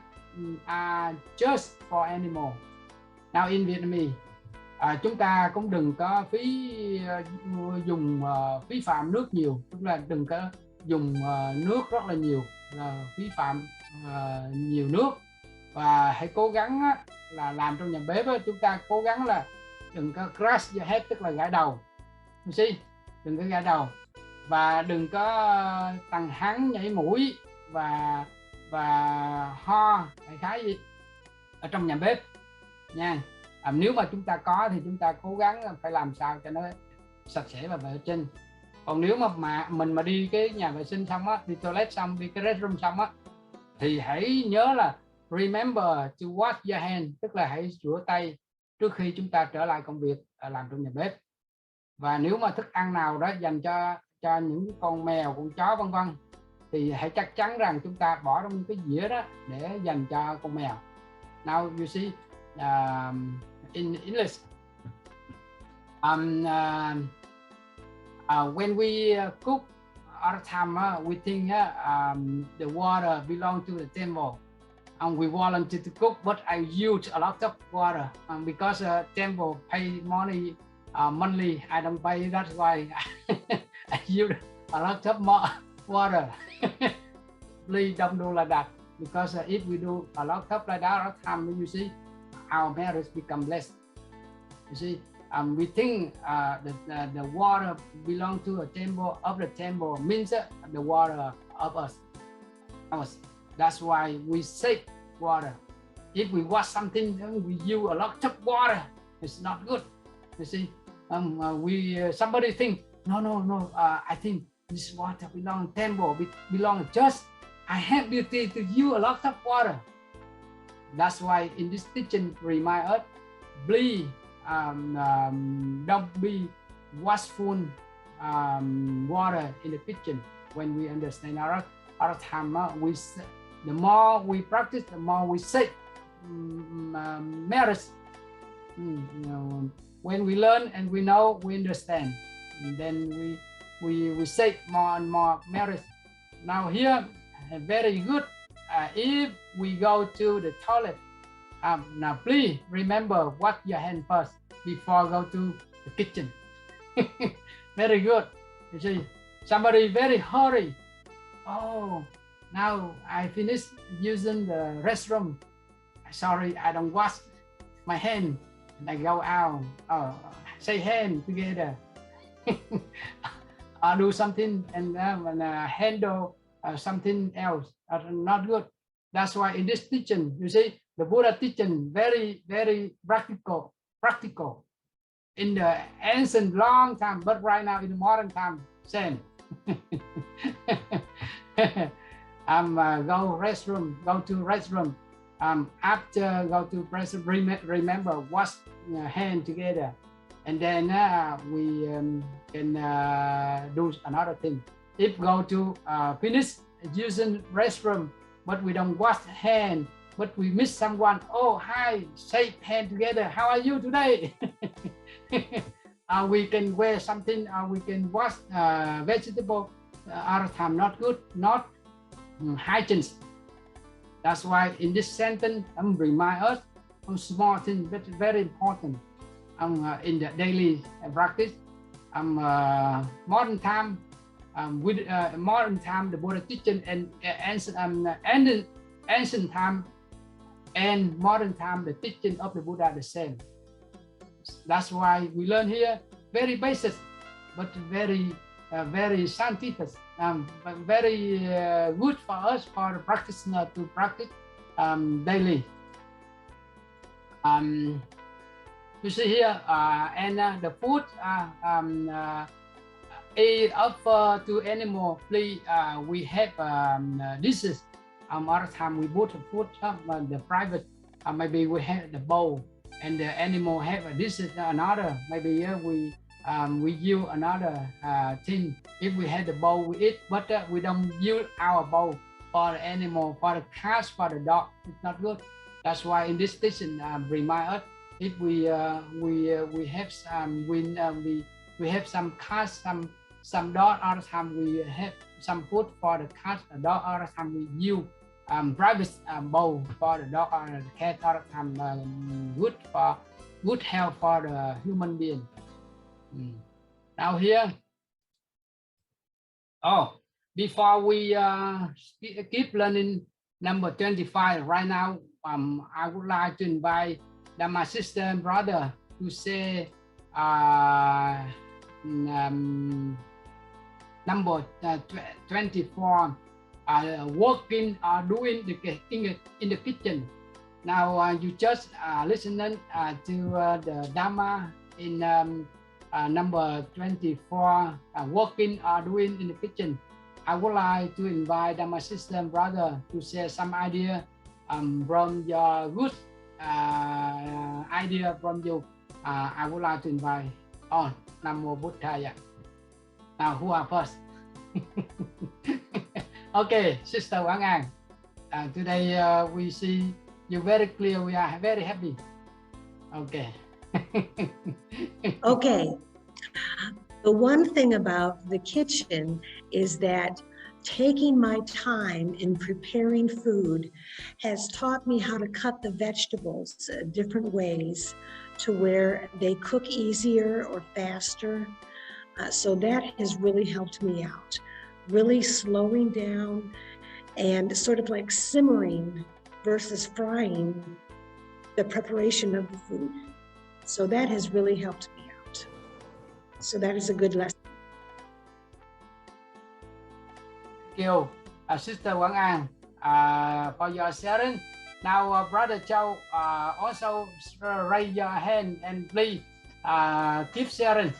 are just for animal. Now in Vietnamese, chúng ta cũng đừng có dùng phí phạm nước nhiều, tức là đừng có dùng nước rất là nhiều, phí phạm nhiều nước, và hãy cố gắng là làm trong nhà bếp chúng ta cố gắng là đừng có crash your head, tức là gãi đầu, đừng có gãi đầu, và đừng có tằng hắng nhảy mũi và ho đại khái gì ở trong nhà bếp nha. Nếu mà chúng ta có thì chúng ta cố gắng phải làm sao cho nó sạch sẽ và vệ sinh. Còn nếu mà mình mà đi cái nhà vệ sinh xong á, đi toilet xong, đi cái restroom xong á, thì hãy nhớ là remember to wash your hand, tức là hãy rửa tay trước khi chúng ta trở lại công việc làm trong nhà bếp. Và nếu mà thức ăn nào đó dành cho những con mèo, con chó vân vân, thì hãy chắc chắn rằng chúng ta bỏ trong cái dĩa đó để dành cho con mèo. Now you see in English, when we cook all the time, we think the water belong to the temple, and we volunteer to cook, but I use a lot of water because temple pay money monthly. I don't pay, that's why I use a lot of more water. Please don't do like that, because if we do a lot of like that all the time, you see, our marriage become less. You see, we think the water belong to a temple, of the temple means the water of us. That's why we save water. If we wash something, we use a lot of water. It's not good. You see, somebody think, no. I think this water belong to temple, belong to church. I have duty to use a lot of water. That's why in this teaching remind us, please don't be wasteful water in the kitchen. When we understand our time, the more we practice, the more we save marriage. When we learn and we know, we understand, and then we save more and more marriage. Now here, very good. If we go to the toilet, now please remember wash your hand first before go to the kitchen. Very good. You see, somebody very hurry. Oh, now I finished using the restroom. Sorry, I don't wash my hand. And I go out. Oh, say hand together. I'll do something and handle something else. Not good. That's why in this teaching, you see, the Buddha teaching very, very practical. In the ancient long time, but right now in the modern time, same. Go to restroom. After go to restroom, remember wash your hand together, and then we can do another thing. If go to finish using restroom, but we don't wash hand, but we miss someone. Oh, hi, shake hand together. How are you today? We can wear something. We can wash vegetable. Other time not good, not hygiene. That's why in this sentence, remind us of small things, but very important in the daily practice. Modern time, with modern time, the Buddha teaching and ancient time and modern time, the teaching of the Buddha the same. That's why we learn here very basic, but very scientific, but very good for us for the practitioner to practice daily. You see here, and the food is offered to animal. Please, we have dishes. Other time we put the food the private. Maybe we have the bowl, and the animal have a dishes another. Maybe we use another thing. If we had the bowl, we eat, but we don't use our bowl for the animal, for the cat, for the dog. It's not good. That's why in this station remind us, if we have we we have some cats, some dog. Other time we have some food for the cat, the dog. Other time we use private bowl for the dog or the cat. Other time good health for the human being. Now here, before we keep learning number 25, right now I would like to invite my sister and brother to say number 24, working or doing in the kitchen. Now you just listening to the Dhamma in number 24, working or doing in the kitchen. I would like to invite my sister and brother to share some idea from your good idea from you. I would like to invite on Namo Buddhaya. Now who are first? Okay, Sister Quang An. Today we see you very clear. We are very happy. Okay. Okay. The one thing about the kitchen is that taking my time in preparing food has taught me how to cut the vegetables different ways to where they cook easier or faster. So that has really helped me out. Really slowing down and sort of like simmering versus frying the preparation of the food. So that has really helped me out. So that is a good lesson. Thank you, Sister Quang An, for your sharing. Now, Brother Châu, also raise your hand and please keep sharing.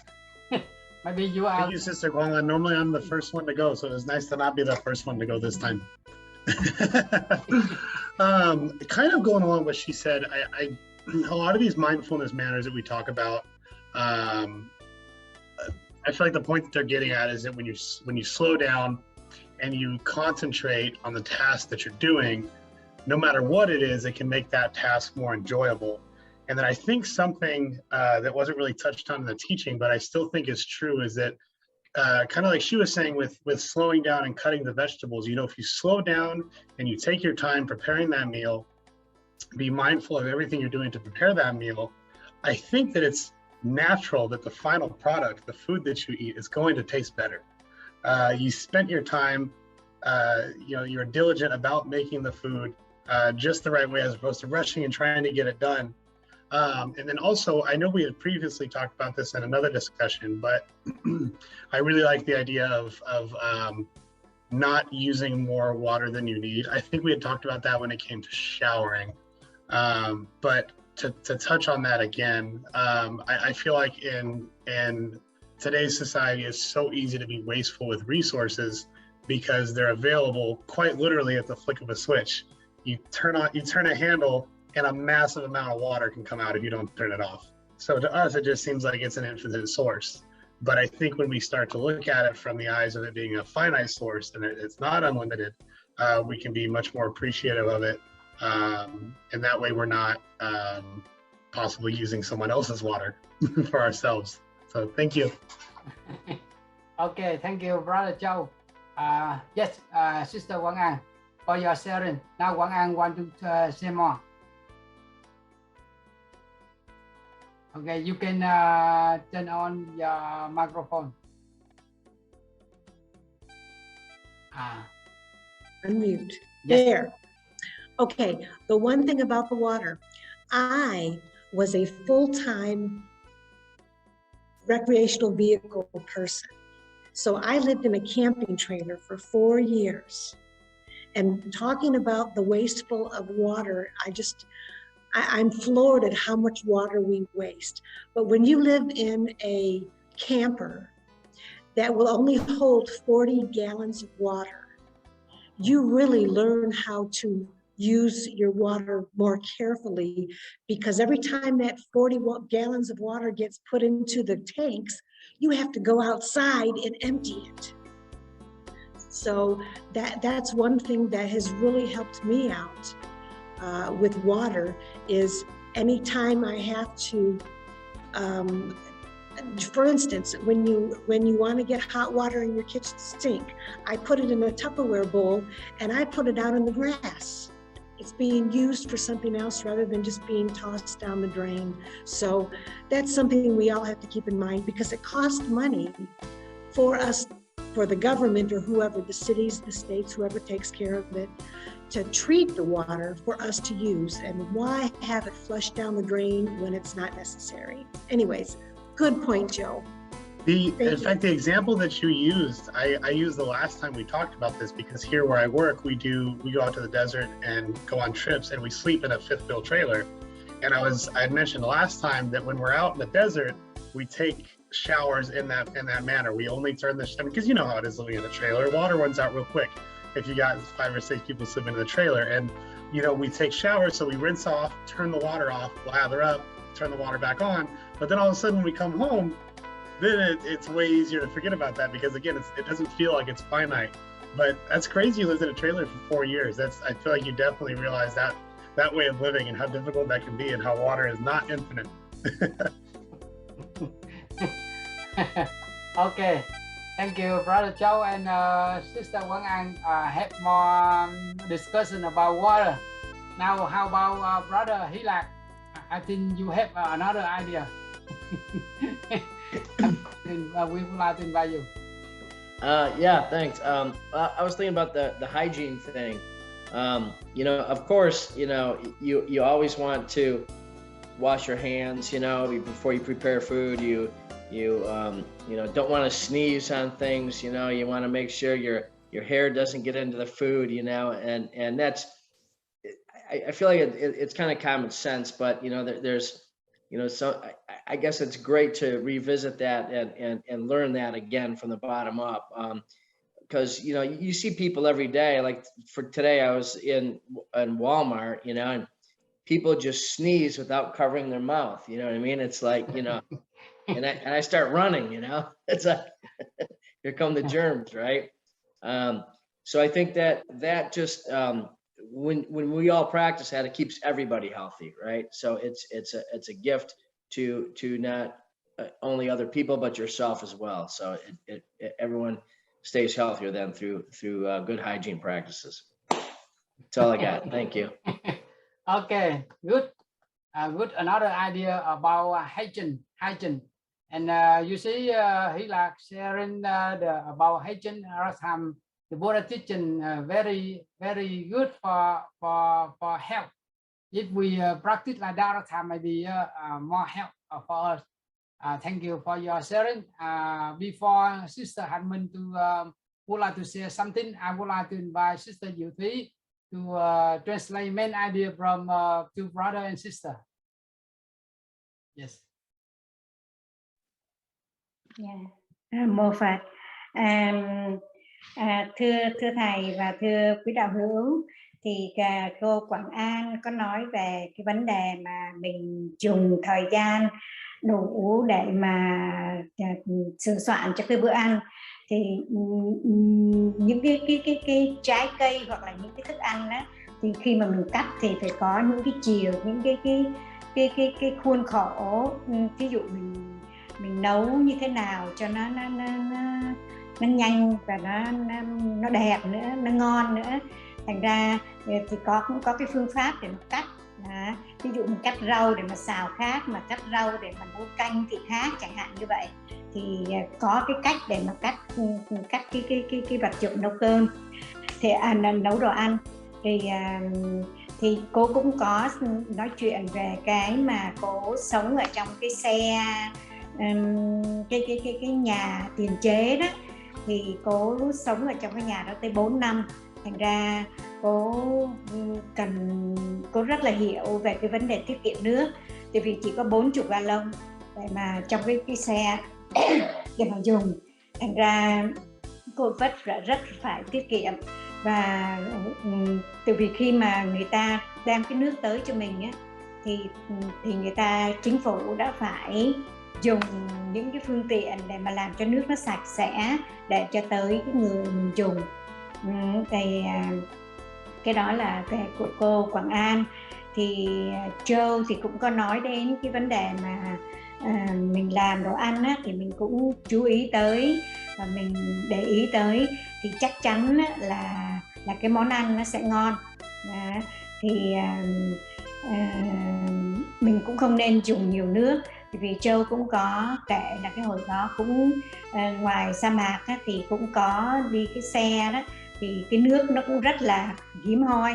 Maybe you are. Thank you, Sister Quang An. Normally I'm the first one to go, so it's nice to not be the first one to go this time. Kind of going along with what she said, a lot of these mindfulness manners that we talk about, I feel like the point that they're getting at is that when you slow down and you concentrate on the task that you're doing, no matter what it is, it can make that task more enjoyable. And then I think something that wasn't really touched on in the teaching, but I still think is true, is that kind of like she was saying with slowing down and cutting the vegetables, if you slow down and you take your time preparing that meal, be mindful of everything you're doing to prepare that meal, I think that it's natural that the final product, the food that you eat, is going to taste better. You spent your time, you're diligent about making the food just the right way, as opposed to rushing and trying to get it done. And then also, I know we had previously talked about this in another discussion, but I really like the idea of not using more water than you need. I think we had talked about that when it came to showering. But to touch on that again, I feel like in today's society, it's so easy to be wasteful with resources because they're available quite literally at the flick of a switch. You turn a handle and a massive amount of water can come out if you don't turn it off. So to us, it just seems like it's an infinite source. But I think when we start to look at it from the eyes of it being a finite source and it's not unlimited, we can be much more appreciative of it. And that way we're not possibly using someone else's water for ourselves. So thank you. Okay, thank you, Brother Châu. Yes, Sister Quang An, for your sharing. Now Quang An want to say more. Okay, you can turn on your microphone. Unmute. Yes. There. Okay, the one thing about the water, I was a full-time recreational vehicle person. So I lived in a camping trailer for 4 years. And talking about the wasteful of water, I'm floored at how much water we waste. But when you live in a camper that will only hold 40 gallons of water, you really learn how to use your water more carefully, because every time that 40 gallons of water gets put into the tanks, you have to go outside and empty it. So that's one thing that has really helped me out with water, is anytime I have to For instance, when you want to get hot water in your kitchen sink, I put it in a Tupperware bowl and I put it out in the grass. It's being used for something else rather than just being tossed down the drain. So that's something we all have to keep in mind, because it costs money for us, for the government or whoever, the cities, the states, whoever takes care of it, to treat the water for us to use. And why have it flushed down the drain when it's not necessary? Anyways, good point, Joe. In fact, the example that you used, I used the last time we talked about this, because here where I work, we go out to the desert and go on trips, and we sleep in a fifth wheel trailer. And I had mentioned last time that when we're out in the desert, we take showers in that manner. We only turn the, because you know how it is living in a trailer, water runs out real quick if you got 5 or 6 people sleeping in the trailer. And you know, we take showers, so we rinse off, turn the water off, lather up, turn the water back on. But then all of a sudden when we come home, then it's way easier to forget about that, because again, it doesn't feel like it's finite. But that's crazy. You lived in a trailer for 4 years. I feel like you definitely realize that way of living and how difficult that can be, and how water is not infinite. Okay, thank you, Brother Joe and Sister Quang An. Have more discussion about water. Now, how about Brother Hilak? I think you have another idea. We would like to invite you. Yeah, thanks. I was thinking about the hygiene thing. You know, of course, you know, you always want to wash your hands, you know, before you prepare food. You know, don't want to sneeze on things. You know, you want to make sure your hair doesn't get into the food, you know, and that's, I feel like it's kind of common sense, but you know, there's, you know, so I guess it's great to revisit that and learn that again from the bottom up. Because, you know, you see people every day. Like for today, I was in Walmart, you know, and people just sneeze without covering their mouth. You know what I mean? It's like, you know, and I start running, you know, it's like, here come the germs, right? So I think that just, when we all practice that, it keeps everybody healthy, right? So it's a gift to not only other people, but yourself as well. So everyone stays healthier then through good hygiene practices. That's all I got. Thank you. Okay, good. Good. Another idea about hygiene. And you see, he like sharing about hygiene. The Buddha teaching very good for health. If we practice like that, time maybe more help for us. Thank you for your sharing. Before Sister Hanmin would like to share something, I would like to invite Sister Diệu Thúy to translate main idea from two brother and sister. Yes. Yeah. Mô Phật. Thưa thầy và thưa quý đạo hữu, thì cô Quảng An có nói về cái vấn đề mà mình dùng thời gian đủ để mà sửa soạn cho cái bữa ăn. Thì những cái trái cây hoặc là những cái thức ăn đó, thì khi mà mình cắt thì phải có những cái chiều, những cái khuôn khổ. Ví dụ mình nấu như thế nào cho nó nhanh và nó đẹp nữa, nó ngon nữa. Thành ra thì cũng có cái phương pháp để mà cắt. Ví dụ mình cắt rau để mà xào khác, mà cắt rau để mà nấu canh thì khác, chẳng hạn như vậy. Thì có cái cách để mà cắt cái vật dụng nấu cơm, thì nấu đồ ăn. Thì cô cũng có nói chuyện về cái mà cô sống ở trong cái xe, cái nhà tiền chế đó. Thì cô sống ở trong cái nhà đó tới 4 năm. Thành ra cô rất là hiểu về cái vấn đề tiết kiệm nước. Tại vì chỉ có 40 gallon để mà trong cái xe để mà dùng. Thành ra cô rất phải tiết kiệm. Và từ vì khi mà người ta đem cái nước tới cho mình á, thì người ta, chính phủ đã phải dùng những cái phương tiện để mà làm cho nước nó sạch sẽ để cho tới cái người mình dùng. Thì cái đó là về của cô Quảng An. Thì Joe thì cũng có nói đến cái vấn đề mà mình làm đồ ăn á, thì mình cũng chú ý tới và mình để ý tới thì chắc chắn á, là cái món ăn nó sẽ ngon. Thì mình cũng không nên dùng nhiều nước, vì Châu cũng có kể là cái hồi đó cũng ngoài sa mạc á, thì cũng có đi cái xe đó, thì cái nước nó cũng rất là hiếm hoi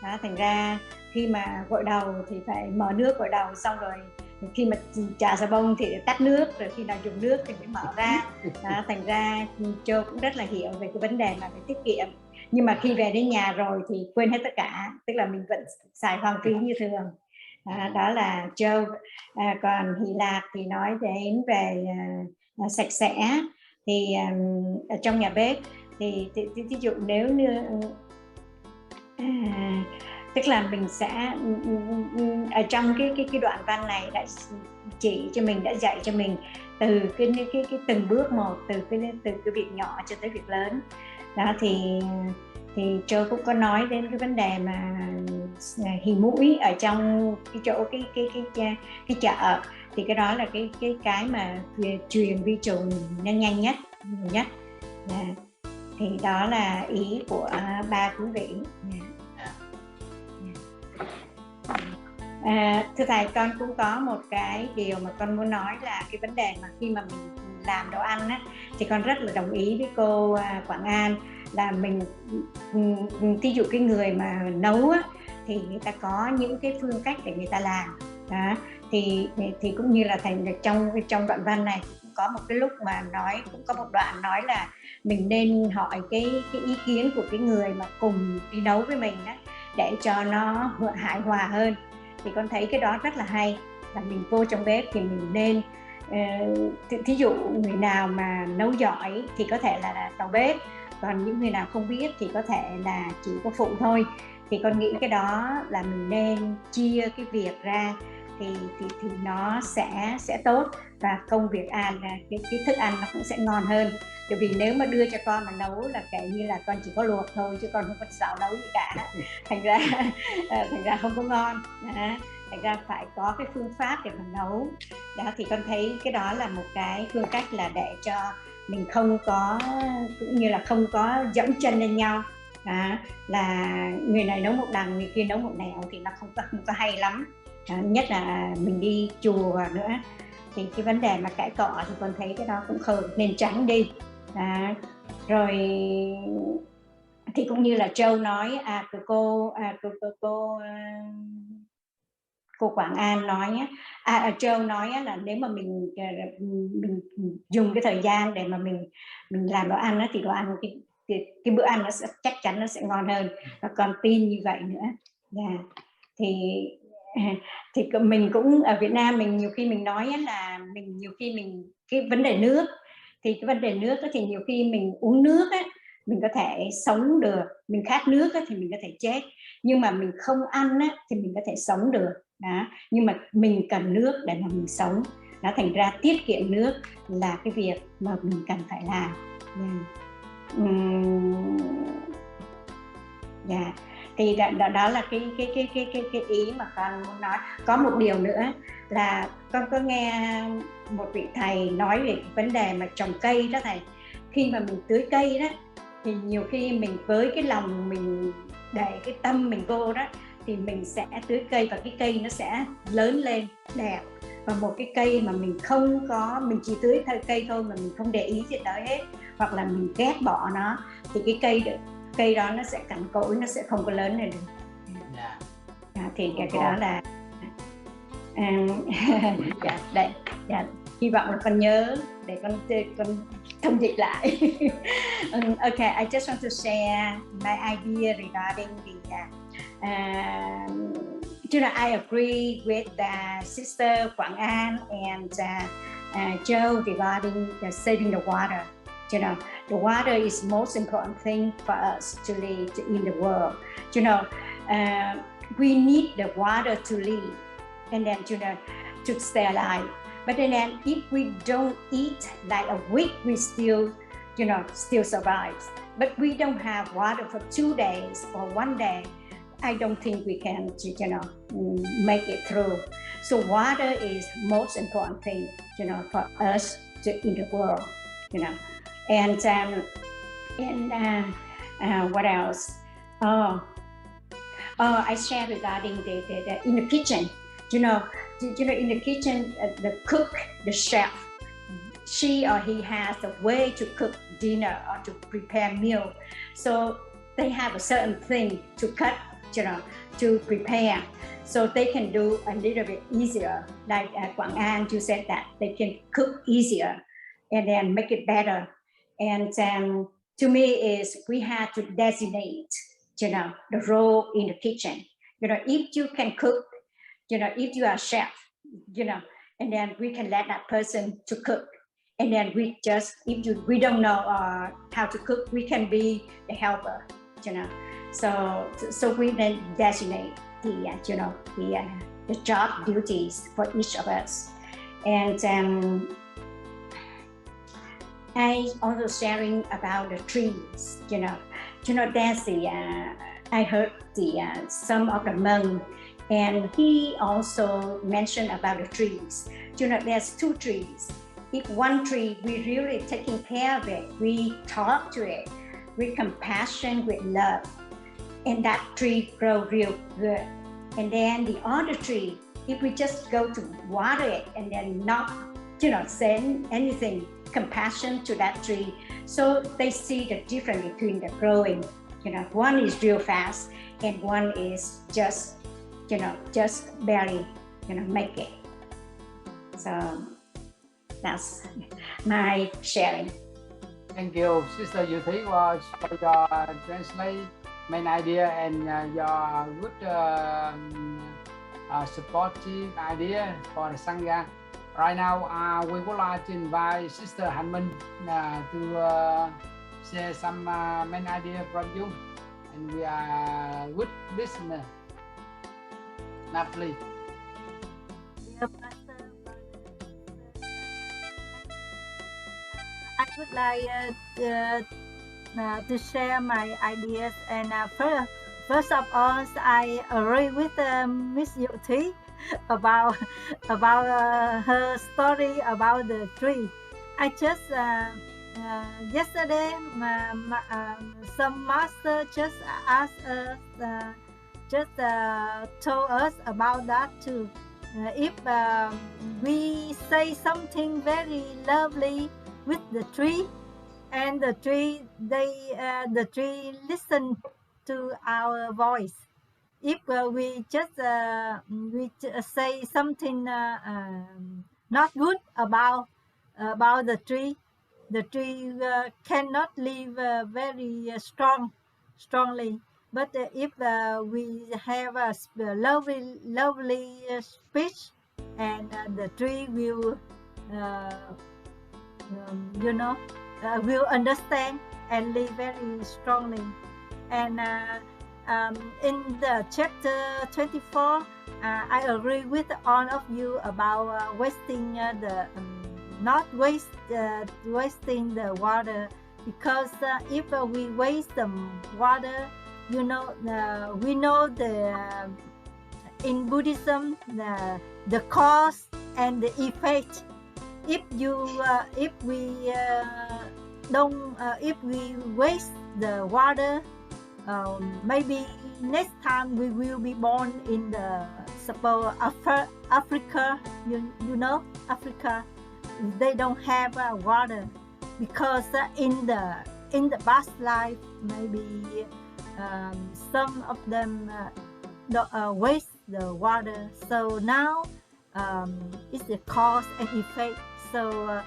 đó, thành ra khi mà gội đầu thì phải mở nước gội đầu, xong rồi khi mà chà xà bông thì tắt nước, rồi khi nào dùng nước thì mới mở ra đó, thành ra Châu cũng rất là hiểu về cái vấn đề mà phải tiết kiệm. Nhưng mà khi về đến nhà rồi thì quên hết tất cả, tức là mình vẫn xài hoang phí như thường. Đó là Châu. Còn Hy Lạc thì nói đến về sạch sẽ, thì ở trong nhà bếp thì ví dụ nếu như tức là mình sẽ ở trong cái đoạn văn này đã chỉ cho mình, đã dạy cho mình từ cái từng bước một, từ cái việc nhỏ cho tới việc lớn đó. Thì Châu cũng có nói đến cái vấn đề mà hì mũi ở trong cái chỗ cái chợ, thì cái đó là cái mà truyền vi trùng nhanh nhất, nhiều nhất. Thì đó là ý của ba quý vị. Thưa thầy, con cũng có một cái điều mà con muốn nói là cái vấn đề mà khi mà mình làm đồ ăn á, thì con rất là đồng ý với cô Quảng An là mình ví dụ cái người mà nấu á, thì người ta có những cái phương cách để người ta làm đó. Thì cũng như là thành trong đoạn văn này cũng có một cái lúc mà nói, cũng có một đoạn nói là mình nên hỏi cái ý kiến của cái người mà cùng đi nấu với mình á, để cho nó hài hòa hơn. Thì con thấy cái đó rất là hay, là mình vô trong bếp thì mình nên thí dụ người nào mà nấu giỏi thì có thể là đầu bếp, còn những người nào không biết thì có thể là chỉ có phụ thôi. Thì con nghĩ cái đó là mình nên chia cái việc ra thì nó sẽ tốt, và công việc ăn cái thức ăn nó cũng sẽ ngon hơn. Bởi vì nếu mà đưa cho con mà nấu là kể như là con chỉ có luộc thôi chứ con không có xào nấu gì cả, thành ra không có ngon. Thành ra phải có cái phương pháp để mà nấu đó. Thì con thấy cái đó là một cái phương cách là để cho mình không có, cũng như là không có dẫm chân lên nhau là người này nấu một đằng, người kia nấu một nẻo thì nó không có hay lắm. Nhất là mình đi chùa nữa thì cái vấn đề mà cãi cọ thì con thấy cái đó cũng không nên tránh đi. Rồi thì cũng như là Châu nói, cô Quảng An nói Châu nói là nếu mà mình dùng cái thời gian để mà mình làm đồ ăn thì đồ ăn cái bữa ăn nó sẽ chắc chắn nó sẽ ngon hơn, và con tin như vậy nữa. Thì mình cũng ở Việt Nam mình nhiều khi mình nói là mình nhiều khi mình cái vấn đề nước, thì cái vấn đề nước thì nhiều khi mình uống nước mình có thể sống được, mình khát nước thì mình có thể chết, nhưng mà mình không ăn thì mình có thể sống được đó. Nhưng mà mình cần nước để mà mình sống đó, thành ra tiết kiệm nước là cái việc mà mình cần phải làm. Thì đó là cái ý mà con muốn nói. Có một điều nữa là con có nghe một vị thầy nói về vấn đề mà trồng cây đó thầy. Khi mà mình tưới cây đó thì nhiều khi mình với cái lòng mình để cái tâm mình vô đó thì mình sẽ tưới cây và cái cây nó sẽ lớn lên đẹp. Và một cái cây mà mình không có, mình chỉ tưới cây thôi mà mình không để ý gì tới hết, hoặc là mình ghét bỏ nó, thì cái cây đó nó sẽ cằn cỗi, nó sẽ không có lớn lên được. Thì cái đó là hy vọng là con nhớ để con thông dịch lại. Okay, I just want to share my idea regarding I agree with Sister Quảng An and Joe regarding saving the water. The water is most important thing for us to live in the world. We need the water to live, and then to stay alive. But then if we don't eat like a week, we still survive. But we don't have water for 2 days or 1 day, I don't think we can make it through. So water is most important thing, for us in the world, and what else? I share regarding the in the kitchen, in the kitchen, the cook, the chef, she or he has a way to cook dinner or to prepare meal. So they have a certain thing to cut, to prepare. So they can do a little bit easier. Like Quang An, you said that they can cook easier and then make it better. And to me is we have to designate, the role in the kitchen. If you can cook, if you are a chef, and then we can let that person to cook. And then we don't know how to cook, we can be the helper, So we then designate the job duties for each of us. And I also sharing about the trees, there's I heard some of the monk, and he also mentioned about the trees. There's 2 trees. If one tree, we really taking care of it, we talk to it with compassion, with love, and that tree grow real good. And then the other tree, if we just go to water it and then not, send anything, compassion to that tree, so they see the difference between the growing. One is real fast, and one is just barely, make it. So that's my sharing. Thank you, Sister Yu Thí, for your translate main idea and your good supportive idea for the Sangha. Right now, we would like to invite Sister Han Minh to share some main idea from you, and we are good listener. Now, please. I would like to share my ideas, and first of all, I agree with Miss Yu Thí about her story about the tree. I just yesterday some master just asked us, told us about that too. If we say something very lovely with the tree, and the tree listen to our voice. If we just say something not good about the tree cannot live very strongly. But if we have a lovely speech, and the tree will will understand and live very strongly. And in the chapter 24, I agree with all of you about wasting not wasting the water, because if we waste the water, we know in Buddhism the cause and the effect. If we waste the water, maybe next time we will be born in the Africa. Africa, they don't have water, because in the past life, maybe some of them waste the water. So now it's the cause and effect. So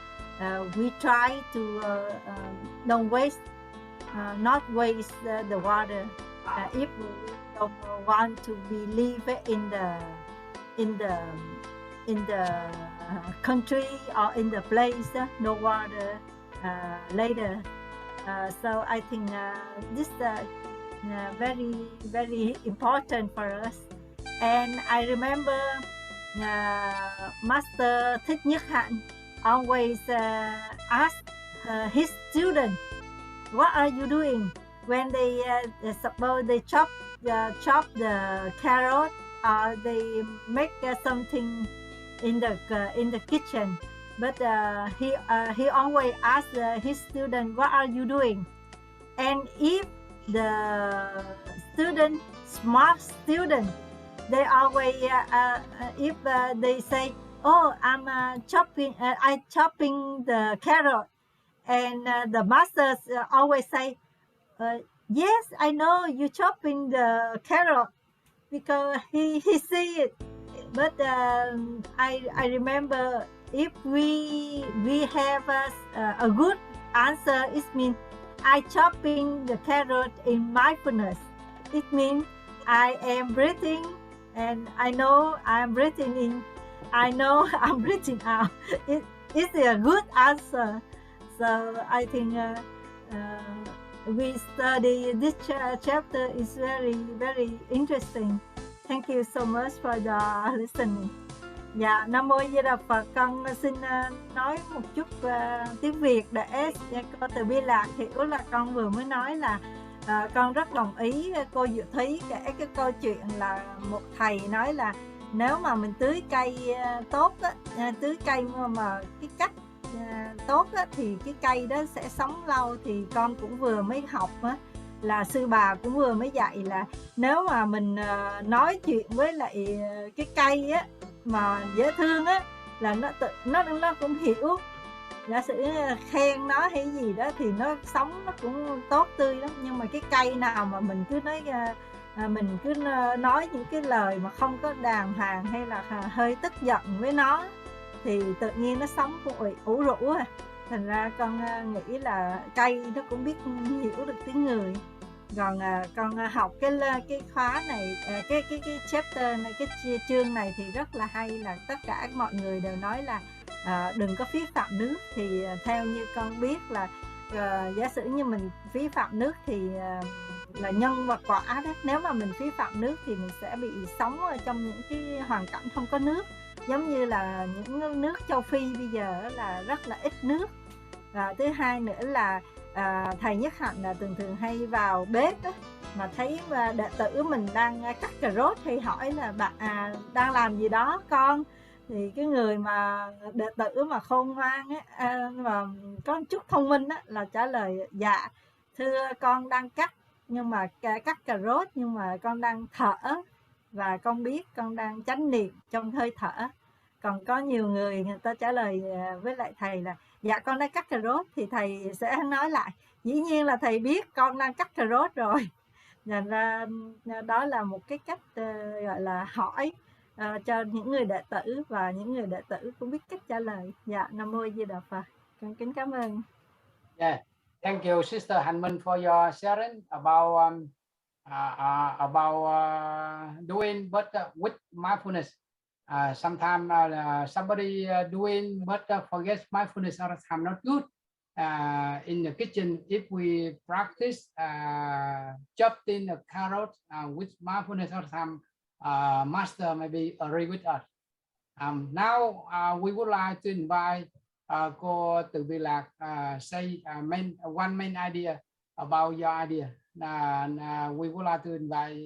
we try to don't waste, not waste the water. If we don't want to live in the country or in the place no water later. So I think this very, very important for us. And I remember Master Thích Nhất Hạnh always ask his students, what are you doing when they suppose they chop the carrot they make something in the kitchen, but he always asks his student, what are you doing? And if the smart student, they always if they say, oh, I'm chopping the carrot, and the masters always say, yes, I know you chopping the carrot, because he see it. But I remember, if we have a good answer, it means I chopping the carrot in mindfulness. It means I am breathing, and I know I'm breathing in. I know I'm breathing out. It's a good answer. So I think we study this chapter is very, very interesting. Thank you so much for the listening. Dạ, Nam Mô Di Đà Phật. Con xin nói một chút tiếng Việt để cô Từ Bi Lạc hiểu là con vừa mới nói là con rất đồng ý cô Diệu Thúy kể cái câu chuyện là một thầy nói là nếu mà mình tưới cây tốt á, tưới cây mà cái cách tốt á, thì cái cây đó sẽ sống lâu. Thì con cũng vừa mới học á, là sư bà cũng vừa mới dạy là nếu mà mình nói chuyện với lại cái cây á mà dễ thương á, là nó cũng hiểu. Giả sử khen nó hay gì đó thì nó sống nó cũng tốt tươi lắm. Nhưng mà cái cây nào mà mình cứ nói những cái lời mà không có đàng hoàng hay là hơi tức giận với nó thì tự nhiên nó sống cũng ủ rũ à. Thành ra con nghĩ là cây nó cũng biết hiểu được tiếng người. Còn con học cái khóa này, cái chapter này, cái chương này thì rất là hay, là tất cả mọi người đều nói là đừng có phí phạm nước. Thì theo như con biết là giả sử như mình phí phạm nước thì là nhân và quả đó. Nếu mà mình phí phạm nước thì mình sẽ bị sống ở trong những cái hoàn cảnh không có nước, giống như là những nước châu Phi bây giờ là rất là ít nước. Và thứ hai nữa là thầy Nhất Hạnh là thường hay vào bếp á, mà thấy đệ tử mình đang cắt cà rốt thì hỏi là bạn đang làm gì đó con. Thì cái người mà đệ tử mà khôn ngoan á, mà có một chút thông minh á, là trả lời dạ thưa con đang cắt, nhưng mà cắt cà rốt nhưng mà con đang thở, và con biết con đang chánh niệm trong hơi thở. Còn có nhiều người ta trả lời với lại thầy là dạ con đang cắt cà rốt, thì thầy sẽ nói lại dĩ nhiên là thầy biết con đang cắt cà rốt rồi. Nên ra đó là một cái cách gọi là hỏi cho những người đệ tử, và những người đệ tử cũng biết cách trả lời. Dạ, Nam Mô Di Đà Phật. Con kính cảm ơn. Yeah, thank you, Sister Hạnh Minh, for your sharing about doing but with mindfulness. Sometimes somebody doing but forgets mindfulness all the time, not good. In the kitchen, if we practice chopping the carrot with mindfulness all the time, Master maybe agree with us. Now we would like to invite cô Từ Bi Lạc say one main idea about your idea. We would like to invite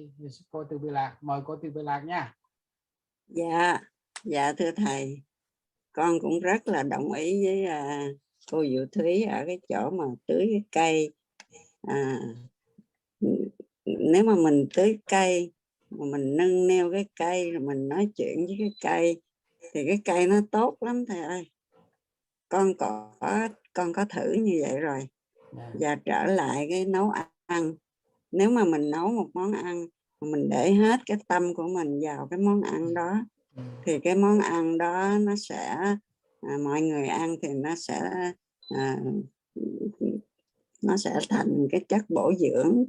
cô Từ Bi Lạc. Mời cô Từ Bi Lạc nha. Dạ thưa thầy, con cũng rất là đồng ý với cô Diệu Thúy ở cái chỗ mà tưới cái cây. Nếu mà mình tưới cây mà mình nâng niu cái cây rồi mình nói chuyện với cái cây thì cái cây nó tốt lắm thầy ơi. Con có thử như vậy rồi. Và trở lại cái nấu ăn, nếu mà mình nấu một món ăn mà mình để hết cái tâm của mình vào cái món ăn đó thì cái món ăn đó nó sẽ mọi người ăn thì nó sẽ thành cái chất bổ dưỡng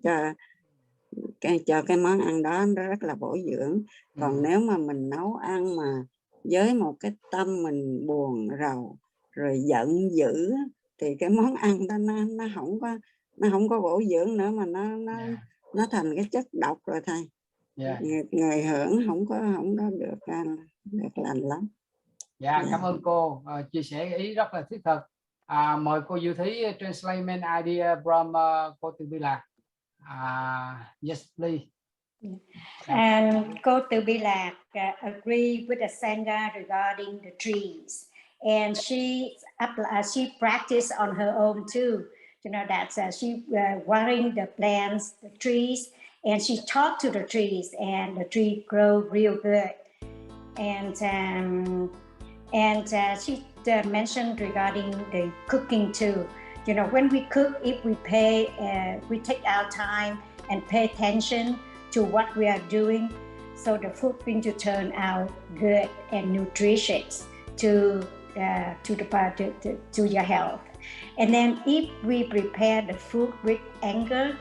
cho cái món ăn đó, nó rất là bổ dưỡng. Còn nếu mà mình nấu ăn mà với một cái tâm mình buồn rầu rồi giận dữ thì cái món ăn đó nó không có bổ dưỡng nữa, mà nó thành cái chất độc rồi thầy. Người hưởng không có được lành lắm. Cảm ơn cô chia sẻ ý rất là thiết thực. Mời cô Diệu Thúy translate main idea from cô Từ Bi Lạc. Yes, please. And cô Từ Bi Lạc agree with the Sangha regarding the trees, and she practiced on her own too. You know, that's she watering the plants, the trees, and she talked to the trees, and the tree grow real good. And she mentioned regarding the cooking too. You know, when we cook, if we take our time and pay attention to what we are doing, so the food going to turn out good and nutritious to your health. And then if we prepare the food with anger,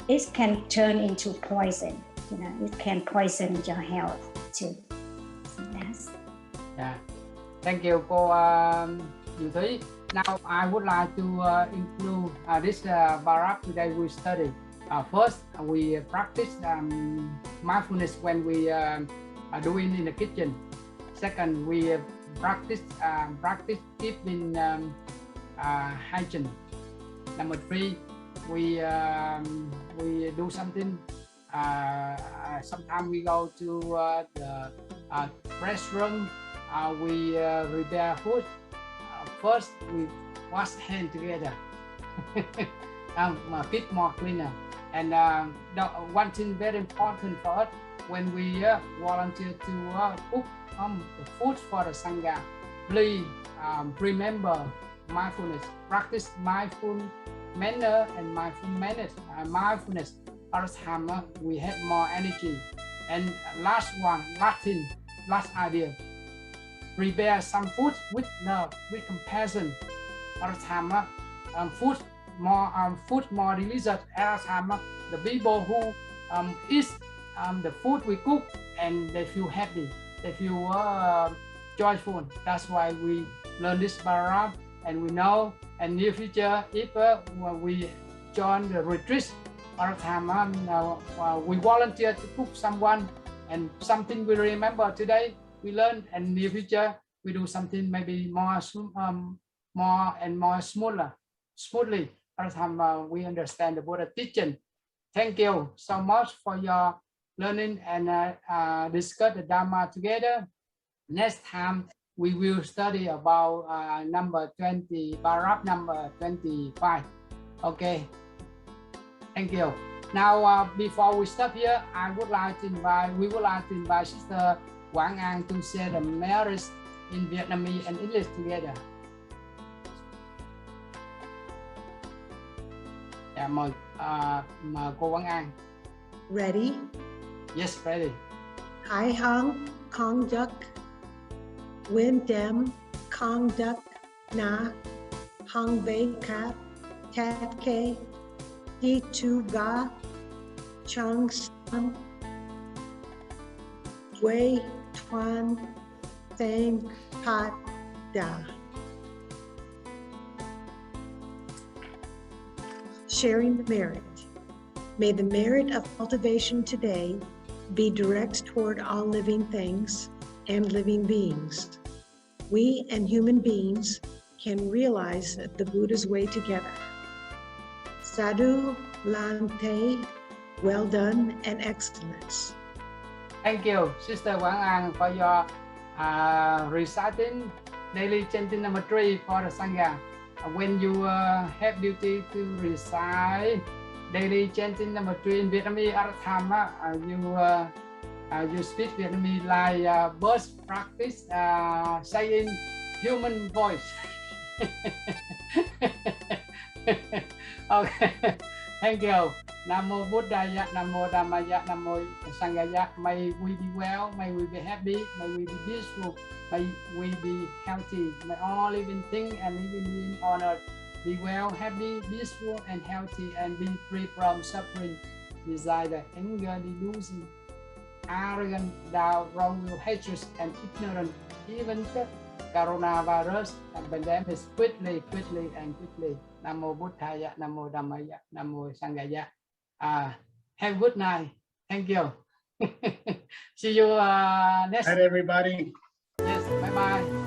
it can turn into poison. You know, it can poison your health too. So that's. Yeah. Thank you, cô Diệu Thúy. Now I would like to include this paragraph today we study. First, we practice mindfulness when we are doing in the kitchen. Second, we practice keeping hygiene. Number 3, we do something. Sometimes we go to the restroom. We prepare food. First, we wash hands together. Bit more cleaner. And one thing very important for us, when we volunteer to cook the food for the Sangha, please remember mindfulness. Practice mindful manner and mindful manners. Mindfulness. All the time we have more energy. And last idea. Prepare some food with love, with compassion. All the time food more delicious. All the time the people who eat the food we cook, and they feel happy, they feel joyful. That's why we learn this paragraph, and we know in near future if we join the retreat, all the time we volunteer to cook someone, and something we remember today we learn, and in the future we do something maybe more smoothly. All the time we understand the Buddha teaching. Thank you so much for your learning and discuss the Dharma together. Next time we will study about number 20, paragraph number 25. Okay. Thank you. Now, before we stop here, we would like to invite Sister Quảng An to share the merits in Vietnamese and English together. Yeah, mời cô Quảng An. Ready? Yes, ready. Hai hong kong duck, win dem kong duck na hong vei kap tat ke di tu ga chung san wei tuan thang pat da. Sharing the merit. May the merit of cultivation today be direct toward all living things and living beings. We and human beings can realize the Buddha's way together. Sadhu Lante, well done and excellence. Thank you, Sister Quảng An, for your reciting daily chanting number 3 for the Sangha. When you have duty to recite daily chanting number 3 in Vietnamese, at the time you speak Vietnamese like birds practice saying human voice. Okay, thank you. Namo Buddhaya, Namo Dhammaya, Namo Sanghaya. May we be well, may we be happy, may we be peaceful, may we be healthy. May all living things and living beings on earth be well, happy, peaceful, and healthy, and be free from suffering, desire, anger, delusion, arrogance, doubt, wrong will, hatred, and ignorance. Even the coronavirus and pandemic quickly. Namo Buddhaya, Namo Dhammaya, Namo Sanghaya. Have a good night. Thank you. See you next. Hi, everybody. Yes. Bye bye.